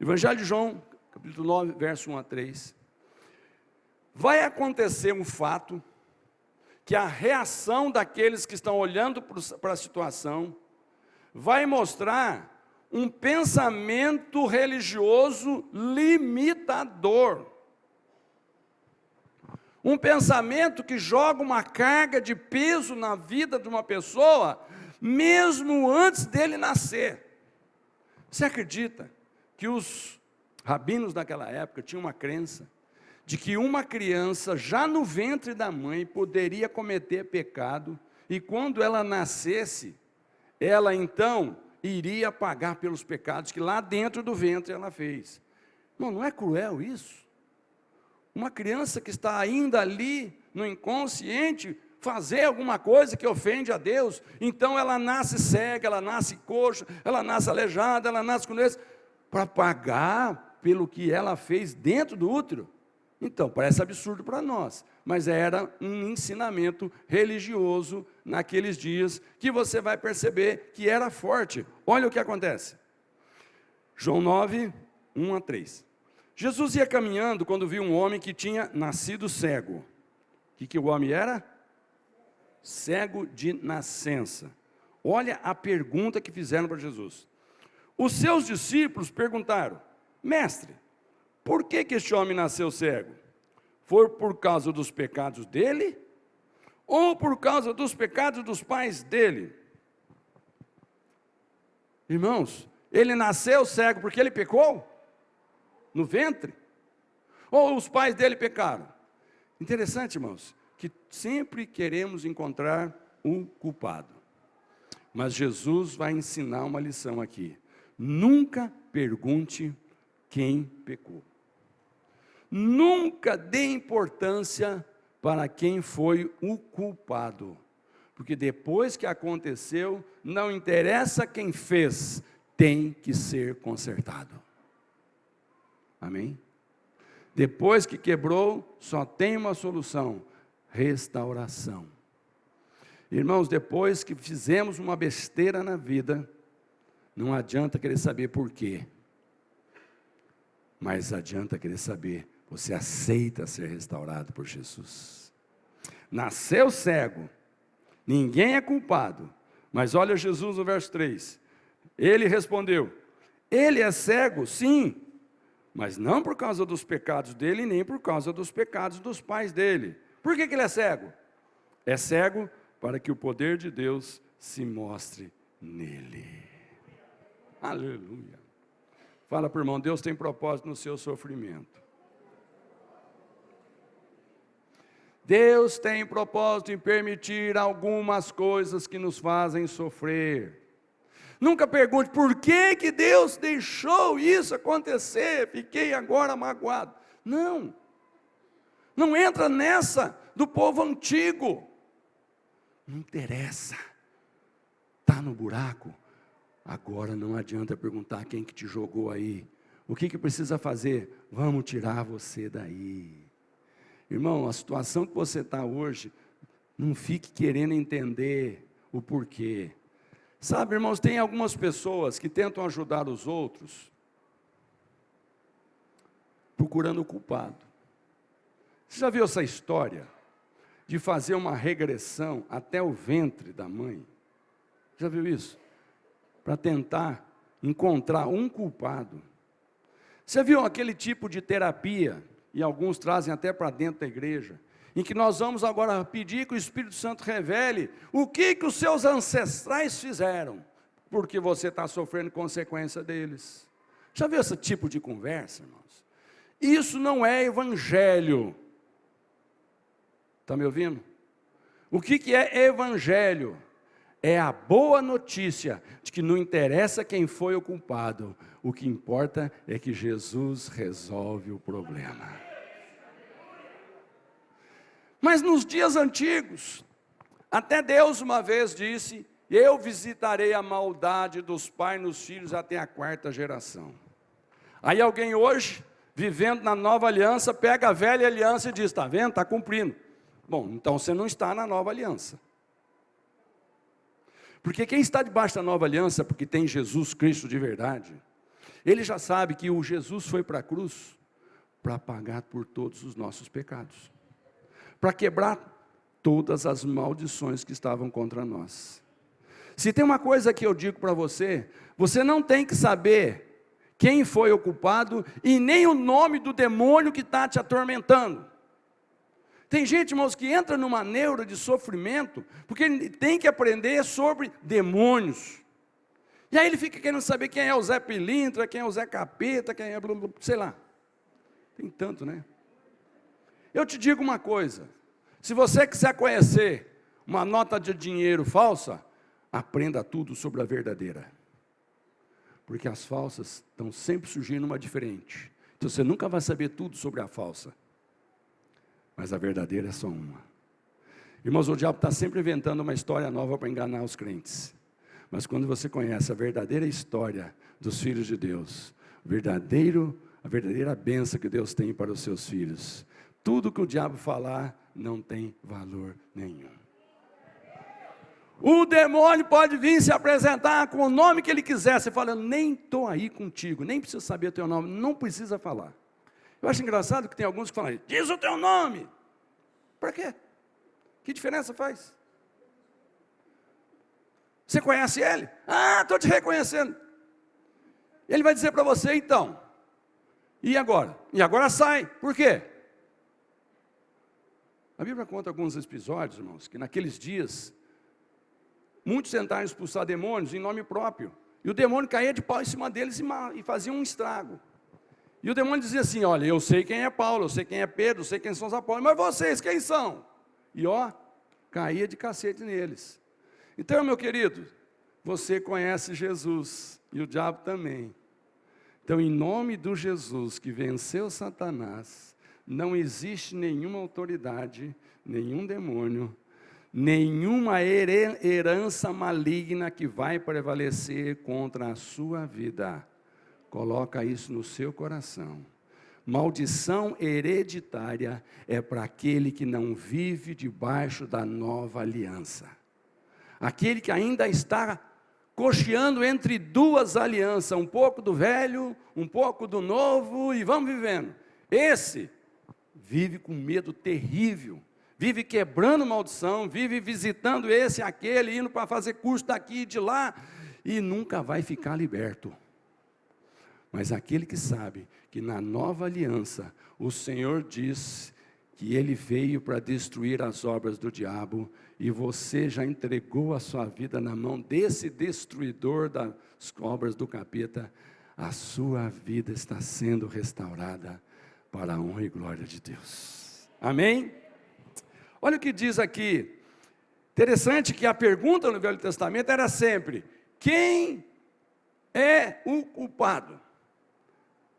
Evangelho de João, capítulo 9, verso 1 a 3. Vai acontecer um fato, que a reação daqueles que estão olhando para a situação, vai mostrar um pensamento religioso limitador. Um pensamento que joga uma carga de peso na vida de uma pessoa, mesmo antes dele nascer. Você acredita que os rabinos daquela época tinham uma crença de que uma criança já no ventre da mãe poderia cometer pecado e quando ela nascesse, ela então iria pagar pelos pecados que lá dentro do ventre ela fez? Não é cruel isso? Uma criança que está ainda ali no inconsciente fazer alguma coisa que ofende a Deus, então ela nasce cega, ela nasce coxa, ela nasce aleijada, ela nasce com doença, para pagar pelo que ela fez dentro do útero. Então, parece absurdo para nós, mas era um ensinamento religioso naqueles dias, que você vai perceber que era forte. Olha o que acontece. João 9, 1 a 3. Jesus ia caminhando quando viu um homem que tinha nascido cego. O que o homem era? Cego de nascença. Olha a pergunta que fizeram para Jesus. Os seus discípulos perguntaram: mestre, por que este homem nasceu cego? Foi por causa dos pecados dele? Ou por causa dos pecados dos pais dele? Irmãos, ele nasceu cego porque ele pecou? No ventre? Ou os pais dele pecaram? Interessante, irmãos, que sempre queremos encontrar um culpado. Mas Jesus vai ensinar uma lição aqui. Nunca pergunte quem pecou. Nunca dê importância para quem foi o culpado. Porque depois que aconteceu, não interessa quem fez, tem que ser consertado. Amém? Depois que quebrou, só tem uma solução: restauração. Irmãos, depois que fizemos uma besteira na vida, não adianta querer saber por quê, mas adianta querer saber, você aceita ser restaurado por Jesus. Nasceu cego, ninguém é culpado, mas olha Jesus no verso 3, ele respondeu, ele é cego, sim, mas não por causa dos pecados dele, nem por causa dos pecados dos pais dele. Por que ele é cego? É cego para que o poder de Deus se mostre nele. Aleluia. Fala para o irmão, Deus tem propósito no seu sofrimento. Deus tem propósito em permitir algumas coisas que nos fazem sofrer. Nunca pergunte, por que que Deus deixou isso acontecer? Fiquei agora magoado. Não. Não entra nessa do povo antigo. Não interessa. Está no buraco. Agora não adianta perguntar quem que te jogou aí. O que precisa fazer? Vamos tirar você daí. Irmão, a situação que você está hoje, não fique querendo entender o porquê. Sabe, irmãos, tem algumas pessoas que tentam ajudar os outros procurando o culpado. Você já viu essa história de fazer uma regressão até o ventre da mãe? Já viu isso? Para tentar encontrar um culpado. Você viu aquele tipo de terapia, e alguns trazem até para dentro da igreja, em que nós vamos agora pedir que o Espírito Santo revele o que os seus ancestrais fizeram, porque você está sofrendo consequência deles. Já viu esse tipo de conversa, irmãos? Isso não é evangelho. Está me ouvindo? O que é evangelho? É a boa notícia de que não interessa quem foi o culpado, o que importa é que Jesus resolve o problema. Mas nos dias antigos, até Deus uma vez disse, eu visitarei a maldade dos pais nos filhos até a 4ª geração. Aí alguém hoje, vivendo na nova aliança, pega a velha aliança e diz, está vendo, está cumprindo. Bom, então você não está na nova aliança. Porque quem está debaixo da nova aliança, porque tem Jesus Cristo de verdade, ele já sabe que o Jesus foi para a cruz para pagar por todos os nossos pecados, para quebrar todas as maldições que estavam contra nós. Se tem uma coisa que eu digo para você, você não tem que saber quem foi o culpado e nem o nome do demônio que está te atormentando. Tem gente, irmãos, que entra numa neura de sofrimento, porque ele tem que aprender sobre demônios. E aí ele fica querendo saber quem é o Zé Pilintra, quem é o Zé Capeta, quem é, sei lá. Tem tanto, né? Eu te digo uma coisa, se você quiser conhecer uma nota de dinheiro falsa, aprenda tudo sobre a verdadeira. Porque as falsas estão sempre surgindo uma diferente. Então você nunca vai saber tudo sobre a falsa. Mas a verdadeira é só uma. Irmãos, o diabo está sempre inventando uma história nova para enganar os crentes. Mas quando você conhece a verdadeira história dos filhos de Deus, a verdadeira bênção que Deus tem para os seus filhos, tudo que o diabo falar não tem valor nenhum. O demônio pode vir se apresentar com o nome que ele quiser. Você fala, nem estou aí contigo, nem preciso saber o teu nome, não precisa falar. Eu acho engraçado que tem alguns que falam, diz o teu nome. Para quê? Que diferença faz? Você conhece ele? Ah, estou te reconhecendo. Ele vai dizer para você, então, e agora? E agora sai, por quê? A Bíblia conta alguns episódios, irmãos, que naqueles dias, muitos tentaram expulsar demônios em nome próprio, e o demônio caía de pau em cima deles e fazia um estrago. E o demônio dizia assim, olha, eu sei quem é Paulo, eu sei quem é Pedro, eu sei quem são os apóstolos, mas vocês quem são? E caía de cacete neles. Então, meu querido, você conhece Jesus, e o diabo também. Então, em nome do Jesus que venceu Satanás, não existe nenhuma autoridade, nenhum demônio, nenhuma herança maligna que vai prevalecer contra a sua vida. Coloca isso no seu coração. Maldição hereditária é para aquele que não vive debaixo da nova aliança. Aquele que ainda está cocheando entre duas alianças, um pouco do velho, um pouco do novo, e vamos vivendo. Esse vive com medo terrível, vive quebrando maldição, vive visitando esse e aquele, indo para fazer curso daqui e de lá, e nunca vai ficar liberto. Mas aquele que sabe que na nova aliança, o Senhor diz que Ele veio para destruir as obras do diabo, e você já entregou a sua vida na mão desse destruidor das obras do capeta, a sua vida está sendo restaurada para a honra e glória de Deus. Amém? Olha o que diz aqui. Interessante que a pergunta no Velho Testamento era sempre: quem é o culpado?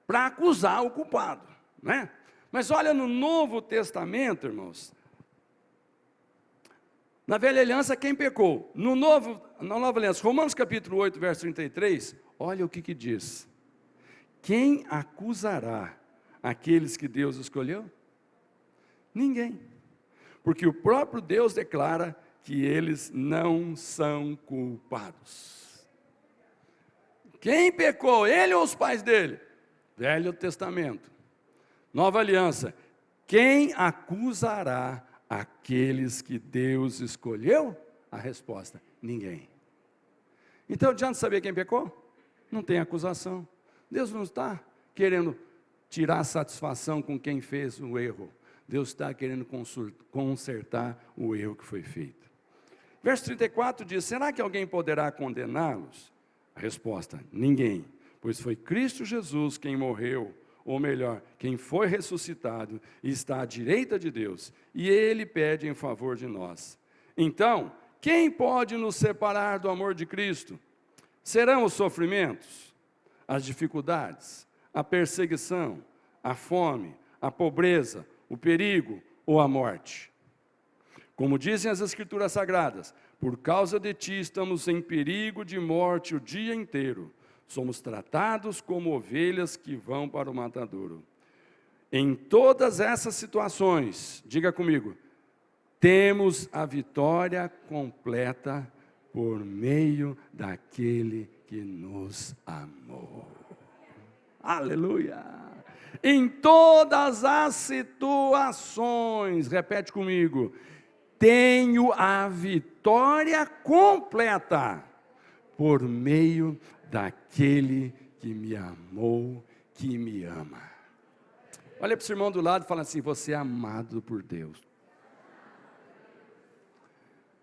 Para acusar o culpado, né? Mas olha no Novo Testamento, irmãos, na Velha Aliança quem pecou? Na Nova Aliança, Romanos capítulo 8, verso 33, olha o que diz: quem acusará aqueles que Deus escolheu? Ninguém, porque o próprio Deus declara que eles não são culpados. Quem pecou? Ele ou os pais dele? Velho Testamento. Nova Aliança, quem acusará aqueles que Deus escolheu? A resposta: ninguém. Então adianta saber quem pecou? Não tem acusação. Deus não está querendo tirar satisfação com quem fez o erro. Deus está querendo consertar o erro que foi feito. Verso 34 diz: será que alguém poderá condená-los? A resposta: ninguém. Pois foi Cristo Jesus quem morreu, ou melhor, quem foi ressuscitado e está à direita de Deus, e Ele pede em favor de nós. Então, quem pode nos separar do amor de Cristo? Serão os sofrimentos, as dificuldades, a perseguição, a fome, a pobreza, o perigo ou a morte? Como dizem as Escrituras Sagradas: por causa de ti estamos em perigo de morte o dia inteiro. Somos tratados como ovelhas que vão para o matadouro. Em todas essas situações, diga comigo, temos a vitória completa por meio daquele que nos amou. Aleluia! Em todas as situações, repete comigo, tenho a vitória completa por meio daquele que me amou, que me ama. Olha para o seu irmão do lado e fala assim: você é amado por Deus.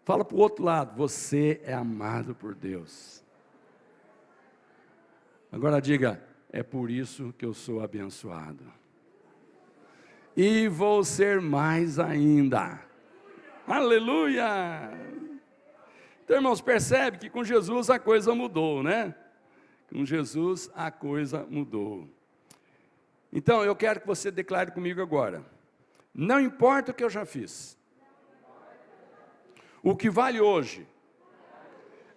Fala para o outro lado: você é amado por Deus. Agora diga: é por isso que eu sou abençoado. E vou ser mais ainda. Aleluia! Então, irmãos, percebe que com Jesus a coisa mudou, né? Com Jesus a coisa mudou. Então, eu quero que você declare comigo agora: não importa o que eu já fiz, o que vale hoje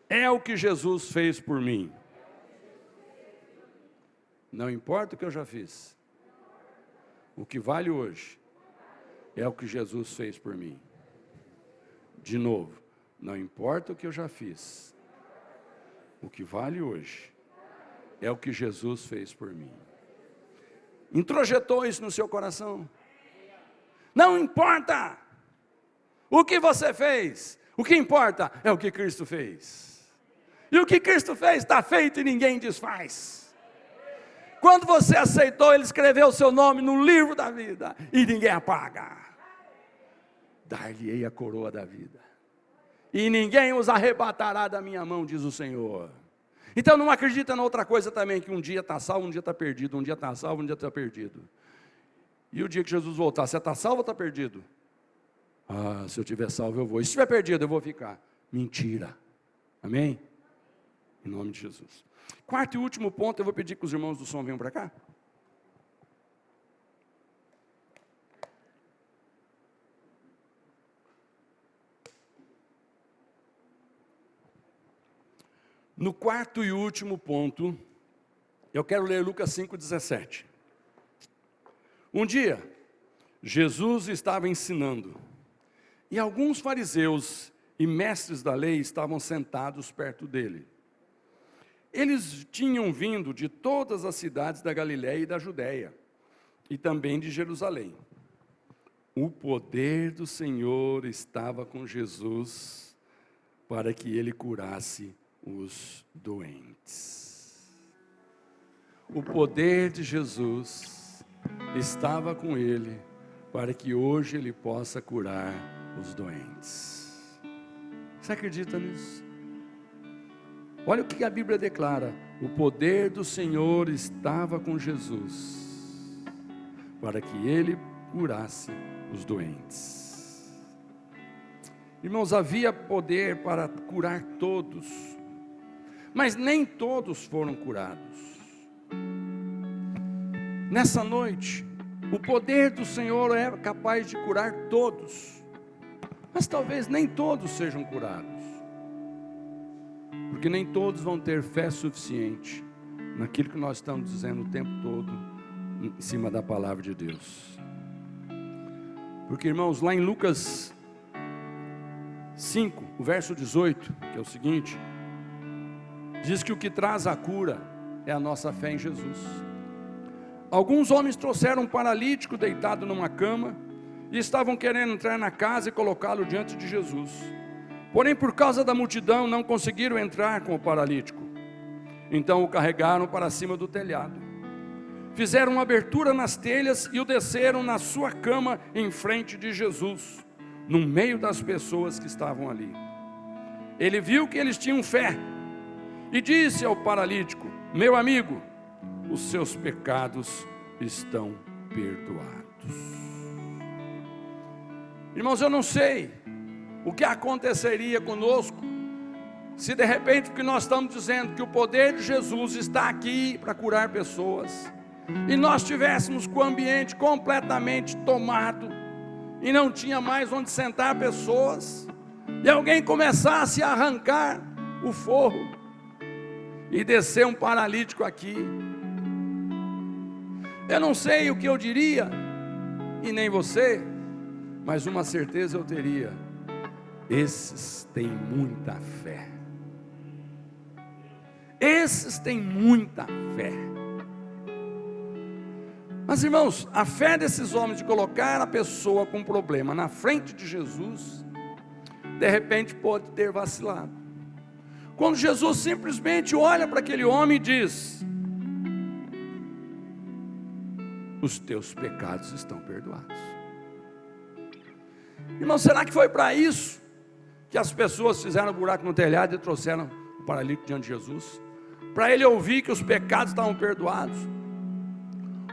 é o que Jesus fez por mim. Não importa o que eu já fiz, o que vale hoje é o que Jesus fez por mim. De novo, não importa o que eu já fiz, o que vale hoje é o que Jesus fez por mim. Introjetou isso no seu coração? Não importa o que você fez, o que importa é o que Cristo fez. E o que Cristo fez está feito e ninguém desfaz. Quando você aceitou, Ele escreveu o seu nome no livro da vida e ninguém apaga. Dar-lhe-ei a coroa da vida, e ninguém os arrebatará da minha mão, diz o Senhor. Então não acredita na outra coisa também, que um dia está salvo, um dia está perdido, um dia está salvo, um dia está perdido. E o dia que Jesus voltar, você está salvo ou está perdido? Ah, se eu estiver salvo eu vou, e se estiver perdido eu vou ficar. Mentira. Amém? Em nome de Jesus. Quarto e último ponto, eu vou pedir que os irmãos do som venham para cá. No quarto e último ponto, eu quero ler Lucas 5,17. Um dia, Jesus estava ensinando, e alguns fariseus e mestres da lei estavam sentados perto dele. Eles tinham vindo de todas as cidades da Galiléia e da Judéia, e também de Jerusalém. O poder do Senhor estava com Jesus para que ele curasse os doentes. O poder de Jesus estava com ele para que hoje ele possa curar os doentes. Você acredita nisso? Olha o que a Bíblia declara: o poder do Senhor estava com Jesus para que ele curasse os doentes. Irmãos, havia poder para curar todos, mas nem todos foram curados. Nessa noite, o poder do Senhor é capaz de curar todos, mas talvez nem todos sejam curados, porque nem todos vão ter fé suficiente naquilo que nós estamos dizendo o tempo todo, em cima da palavra de Deus. Porque, irmãos, lá em Lucas 5, o verso 18, que é o seguinte, diz que o que traz a cura é a nossa fé em Jesus. Alguns homens trouxeram um paralítico deitado numa cama e estavam querendo entrar na casa e colocá-lo diante de Jesus. Porém, por causa da multidão, não conseguiram entrar com o paralítico. Então o carregaram para cima do telhado. Fizeram uma abertura nas telhas e o desceram na sua cama em frente de Jesus, no meio das pessoas que estavam ali. Ele viu que eles tinham fé e disse ao paralítico: meu amigo, os seus pecados estão perdoados. Irmãos, eu não sei o que aconteceria conosco se de repente, porque nós estamos dizendo que o poder de Jesus está aqui para curar pessoas, e nós tivéssemos com o ambiente completamente tomado, e não tinha mais onde sentar pessoas, e alguém começasse a arrancar o forro, e descer um paralítico aqui. Eu não sei o que eu diria, e nem você, mas uma certeza eu teria: esses têm muita fé. Esses têm muita fé. Mas, irmãos, a fé desses homens de colocar a pessoa com problema na frente de Jesus, de repente pode ter vacilado. Quando Jesus simplesmente olha para aquele homem e diz: os teus pecados estão perdoados. Irmão, será que foi para isso que as pessoas fizeram um buraco no telhado e trouxeram o paralítico diante de Jesus? Para ele ouvir que os pecados estavam perdoados?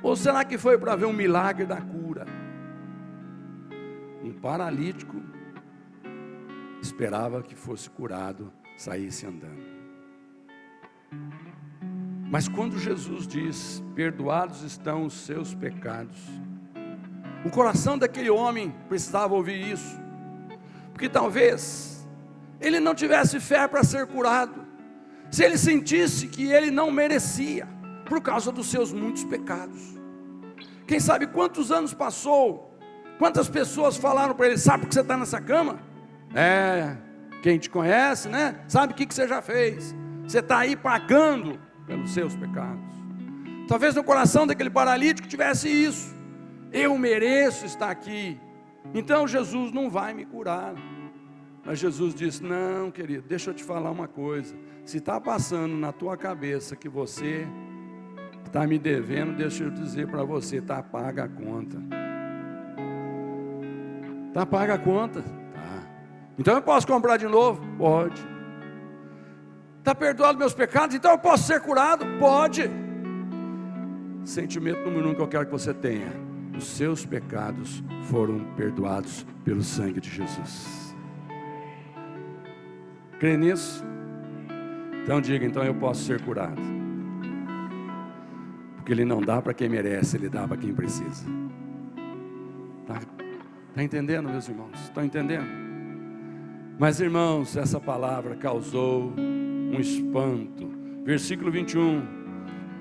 Ou será que foi para ver um milagre da cura? Um paralítico esperava que fosse curado, saísse andando. Mas quando Jesus diz: perdoados estão os seus pecados, o coração daquele homem precisava ouvir isso, porque talvez ele não tivesse fé para ser curado, se ele sentisse que ele não merecia, por causa dos seus muitos pecados. Quem sabe quantos anos passou, quantas pessoas falaram para ele: sabe por que você está nessa cama? Quem te conhece, né? Sabe o que você já fez? Você está aí pagando pelos seus pecados. Talvez no coração daquele paralítico tivesse isso: eu mereço estar aqui, então Jesus não vai me curar. Mas Jesus disse: não, querido, deixa eu te falar uma coisa. Se está passando na tua cabeça que você está me devendo, deixa eu dizer para você: está paga a conta. Está paga a conta? Tá. Então eu posso comprar de novo? Pode. Está perdoado meus pecados? Então eu posso ser curado? Pode. Sentimento número 1 que eu quero que você tenha: os seus pecados foram perdoados pelo sangue de Jesus. Crê nisso? Então diga: então eu posso ser curado. Porque Ele não dá para quem merece, Ele dá para quem precisa. Está entendendo, meus irmãos? Estão entendendo? Mas, irmãos, essa palavra causou um espanto. Versículo 21.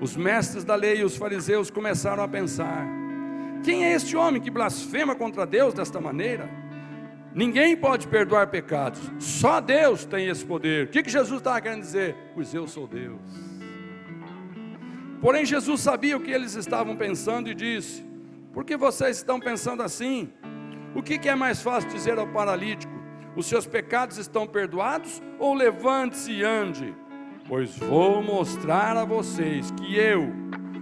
Os mestres da lei e os fariseus começaram a pensar: Quem é este homem que blasfema contra Deus desta maneira? Ninguém pode perdoar pecados, só Deus tem esse poder. O que Jesus estava querendo dizer? Pois eu sou Deus. Porém Jesus sabia o que eles estavam pensando e disse: por que vocês estão pensando assim? O que é mais fácil dizer ao paralítico: os seus pecados estão perdoados? Ou levante-se e ande? Pois vou mostrar a vocês que eu,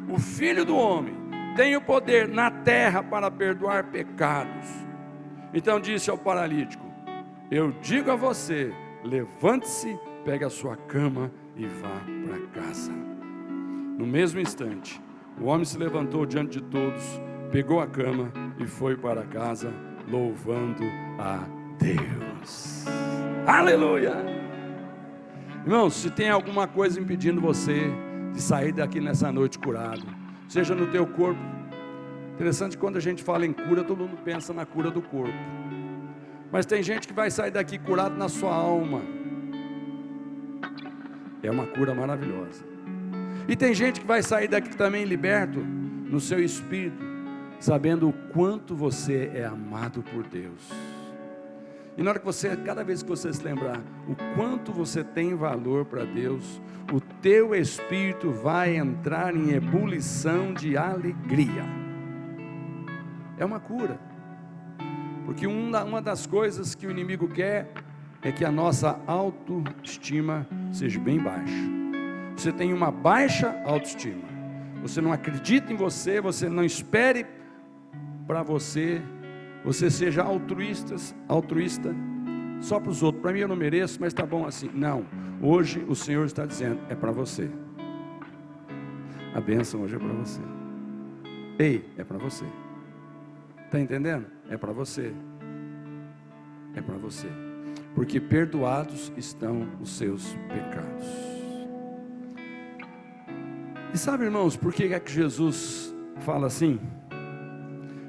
o Filho do Homem, tenho poder na terra para perdoar pecados. Então disse ao paralítico: eu digo a você, levante-se, pegue a sua cama e vá para casa. No mesmo instante, o homem se levantou diante de todos, pegou a cama e foi para casa, louvando a Deus. Aleluia! Irmãos, se tem alguma coisa impedindo você de sair daqui nessa noite curado, seja no teu corpo. Interessante, quando a gente fala em cura, todo mundo pensa na cura do corpo, mas tem gente que vai sair daqui curado na sua alma. É uma cura maravilhosa. E tem gente que vai sair daqui também liberto no seu espírito, sabendo o quanto você é amado por Deus. E na hora que você, cada vez que você se lembrar o quanto você tem valor para Deus, o teu espírito vai entrar em ebulição de alegria. É uma cura. Porque uma das coisas que o inimigo quer é que a nossa autoestima seja bem baixa. Você tem uma baixa autoestima, você não acredita em você, você não espere para você, você seja altruísta só para os outros. Para mim eu não mereço, mas está bom assim. Não, hoje o Senhor está dizendo, é para você. A bênção hoje é para você. Ei, é para você. Está entendendo? É para você. É para você. Porque perdoados estão os seus pecados. E sabe, irmãos, por que é que Jesus fala assim?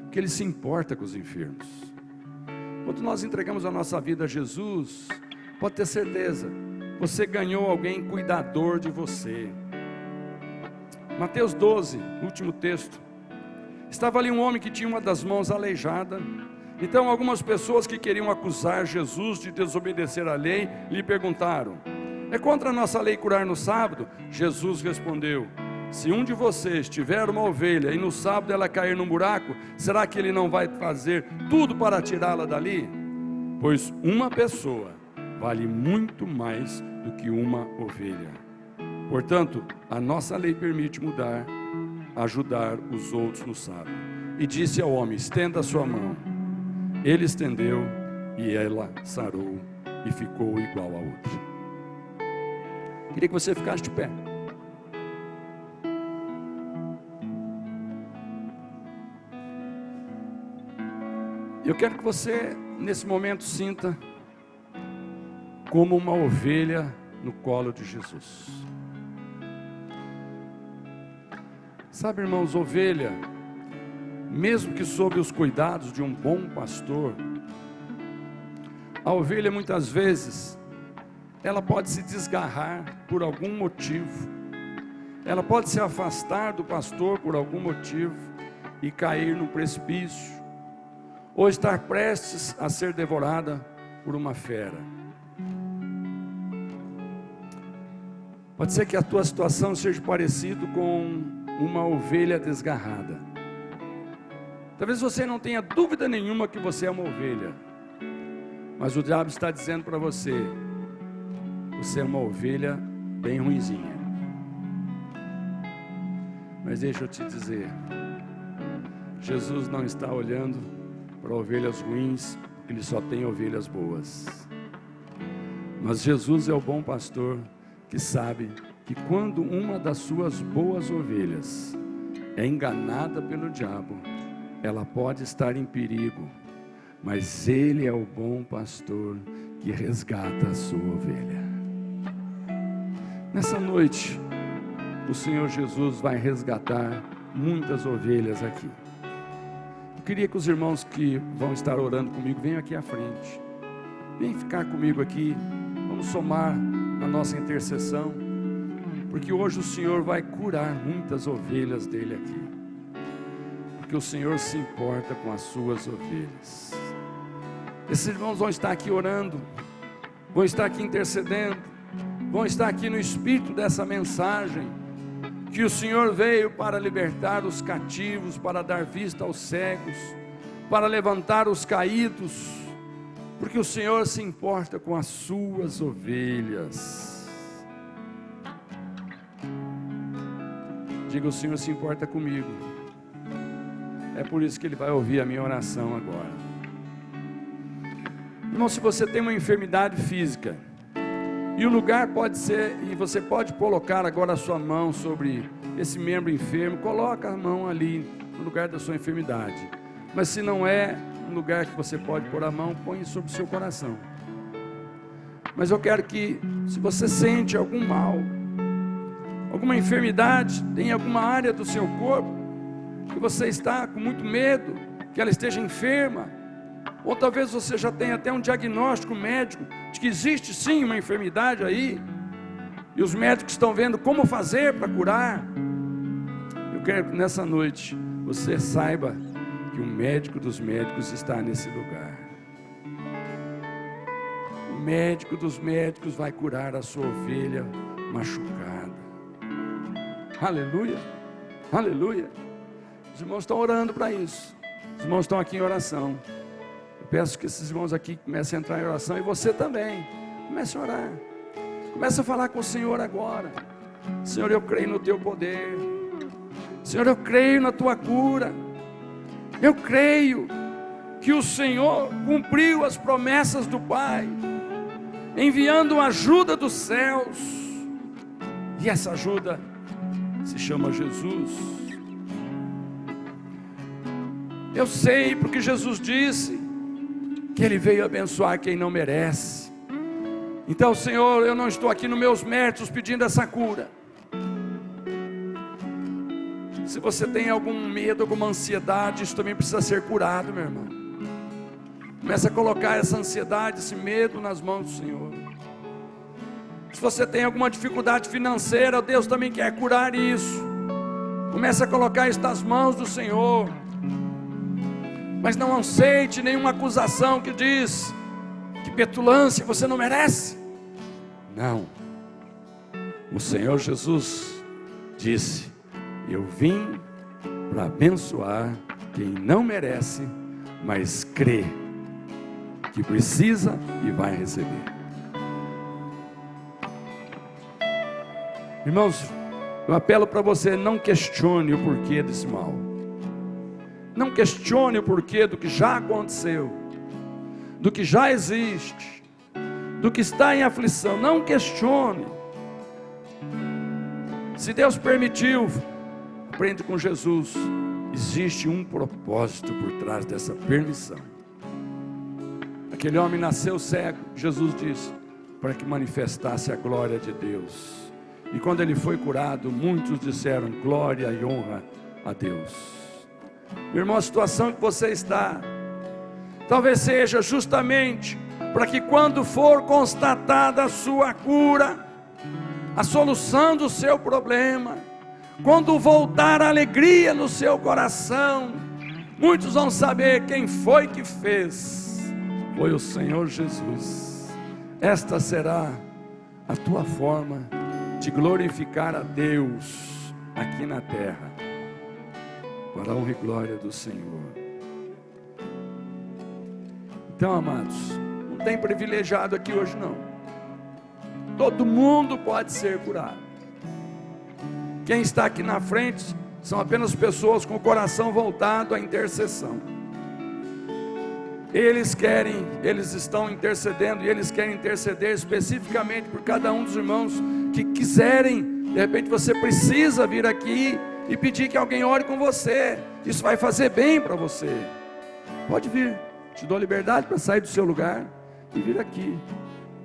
Porque Ele se importa com os enfermos. Quando nós entregamos a nossa vida a Jesus, pode ter certeza, você ganhou alguém cuidador de você. Mateus 12, último texto. Estava ali um homem que tinha uma das mãos aleijada. Então algumas pessoas que queriam acusar Jesus de desobedecer à lei, lhe perguntaram: é contra a nossa lei curar no sábado? Jesus respondeu: se um de vocês tiver uma ovelha e no sábado ela cair num buraco, será que ele não vai fazer tudo para tirá-la dali? Pois uma pessoa vale muito mais do que uma ovelha. Portanto, a nossa lei permite ajudar os outros no sábado. E disse ao homem: estenda a sua mão. Ele estendeu e ela sarou e ficou igual a outra. Queria que você ficasse de pé. Eu quero que você, nesse momento, sinta como uma ovelha no colo de Jesus. Sabe, irmãos, ovelha, mesmo que sob os cuidados de um bom pastor, a ovelha muitas vezes, ela pode se desgarrar por algum motivo, ela pode se afastar do pastor por algum motivo e cair no precipício, ou estar prestes a ser devorada por uma fera. Pode ser que a tua situação seja parecida com uma ovelha desgarrada. Talvez você não tenha dúvida nenhuma que você é uma ovelha, mas o diabo está dizendo para você: você é uma ovelha bem ruinzinha. Mas deixa eu te dizer, Jesus não está olhando para ovelhas ruins, Ele só tem ovelhas boas. Mas Jesus é o bom pastor que sabe que quando uma das suas boas ovelhas é enganada pelo diabo, ela pode estar em perigo, mas Ele é o bom pastor que resgata a sua ovelha. Nessa noite, o Senhor Jesus vai resgatar muitas ovelhas aqui. Eu queria que os irmãos que vão estar orando comigo venham aqui à frente. Vem ficar comigo aqui. Vamos somar na nossa intercessão, porque hoje o Senhor vai curar muitas ovelhas dele aqui. porque o Senhor se importa com as suas ovelhas. Esses irmãos vão estar aqui orando, vão estar aqui intercedendo, vão estar aqui no espírito dessa mensagem, que o Senhor veio para libertar os cativos, para dar vista aos cegos, para levantar os caídos, porque o Senhor se importa com as suas ovelhas. Diga: o Senhor se importa comigo. É por isso que Ele vai ouvir a minha oração agora. Irmão, se você tem uma enfermidade física, e o lugar pode ser, e você pode colocar agora a sua mão sobre esse membro enfermo, coloca a mão ali no lugar da sua enfermidade. Mas se não é um lugar que você pode pôr a mão, põe sobre o seu coração. Mas eu quero que, se você sente algum mal, alguma enfermidade em alguma área do seu corpo, que você está com muito medo que ela esteja enferma, ou talvez você já tenha até um diagnóstico médico de que existe sim uma enfermidade aí, e os médicos estão vendo como fazer para curar. Eu quero que nessa noite você saiba que o médico dos médicos está nesse lugar. O médico dos médicos vai curar a sua ovelha machucada. Aleluia, aleluia. Os irmãos estão orando para isso. Os irmãos estão aqui em oração. Eu peço que esses irmãos aqui comecem a entrar em oração, e você também. Comece a orar. Comece a falar com o Senhor agora. Senhor, eu creio no Teu poder. Senhor, eu creio na Tua cura. Eu creio que o Senhor cumpriu as promessas do Pai, enviando a ajuda dos céus. E essa ajuda se chama Jesus. Eu sei porque Jesus disse que Ele veio abençoar quem não merece. Então, Senhor, eu não estou aqui nos meus méritos pedindo essa cura. Se você tem algum medo, alguma ansiedade, isso também precisa ser curado, meu irmão. Comece a colocar essa ansiedade, esse medo nas mãos do Senhor. Se você tem alguma dificuldade financeira, Deus também quer curar isso. Comece a colocar isso nas mãos do Senhor. Mas não aceite nenhuma acusação que diz que petulância, você não merece. Não. O Senhor Jesus disse: eu vim para abençoar quem não merece, mas crê que precisa e vai receber. Irmãos, eu apelo para você: não questione o porquê desse mal. Não questione o porquê do que já aconteceu, do que já existe, do que está em aflição. Não questione. Se Deus permitiu, aprende com Jesus. Existe um propósito por trás dessa permissão. Aquele homem nasceu cego, Jesus disse, para que manifestasse a glória de Deus. E quando ele foi curado, muitos disseram: glória e honra a Deus. Meu irmão, a situação que você está, talvez seja justamente para que quando for constatada a sua cura, a solução do seu problema, quando voltar a alegria no seu coração, muitos vão saber quem foi que fez. Foi o Senhor Jesus. Esta será a tua forma de glorificar a Deus aqui na terra, para a honra e glória do Senhor. Então, amados, não tem privilegiado aqui hoje não. Todo mundo pode ser curado. Quem está aqui na frente são apenas pessoas com o coração voltado à intercessão. Eles estão intercedendo, e eles querem interceder especificamente por cada um dos irmãos que quiserem. De repente você precisa vir aqui e pedir que alguém ore com você. Isso vai fazer bem para você. Pode vir, te dou liberdade para sair do seu lugar e vir aqui.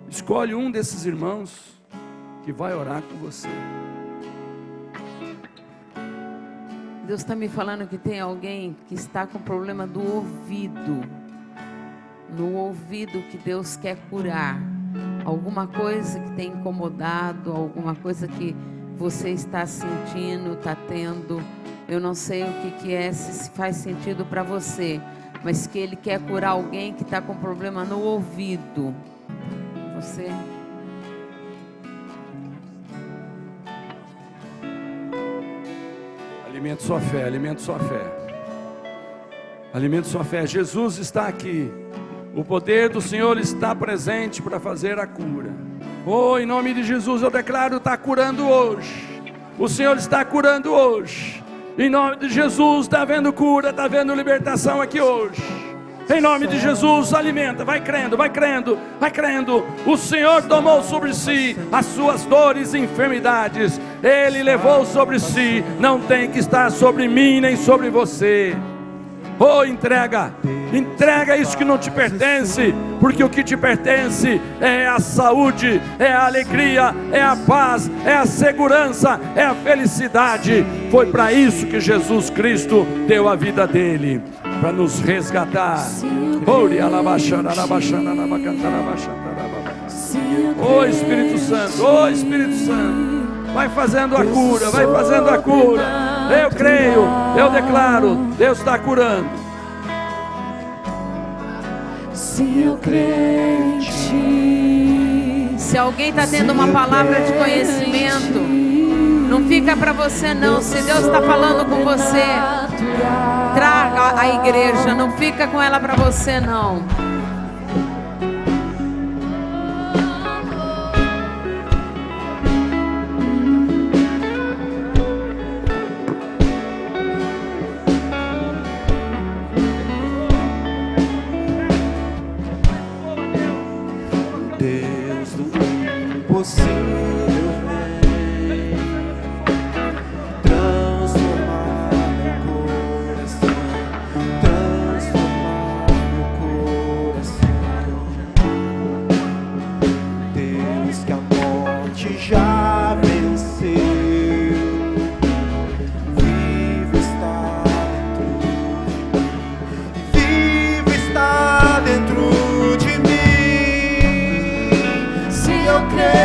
Escolhe um desses irmãos que vai orar com você. Deus está me falando que tem alguém que está com problema do ouvido. No ouvido que Deus quer curar. Alguma coisa que tem incomodado, alguma coisa que você está sentindo, está tendo Eu não sei o que é, se faz sentido para você, mas que Ele quer curar alguém que está com problema no ouvido. Você... Alimente sua fé, alimente sua fé. Alimente sua fé. Jesus está aqui. O poder do Senhor está presente para fazer a cura. Oh, em nome de Jesus eu declaro, está curando hoje. O Senhor está curando hoje. Em nome de Jesus, está havendo cura, está havendo libertação aqui hoje. Em nome de Jesus, alimenta, vai crendo, vai crendo, vai crendo. O Senhor tomou sobre si as suas dores e enfermidades. Ele levou sobre si, não tem que estar sobre mim nem sobre você. Oh, entrega, entrega isso que não te pertence, porque o que te pertence é a saúde, é a alegria, é a paz, é a segurança, é a felicidade. Foi para isso que Jesus Cristo deu a vida dele, para nos resgatar. Oh Espírito Santo, oh Espírito Santo, vai fazendo a cura, vai fazendo a cura. Eu creio, eu declaro, Deus está curando. Se eu creio em Ti. Se alguém está tendo uma palavra de conhecimento, não fica para você não. Se Deus está falando com você, traga a igreja, não fica com ela para você não. Se eu creio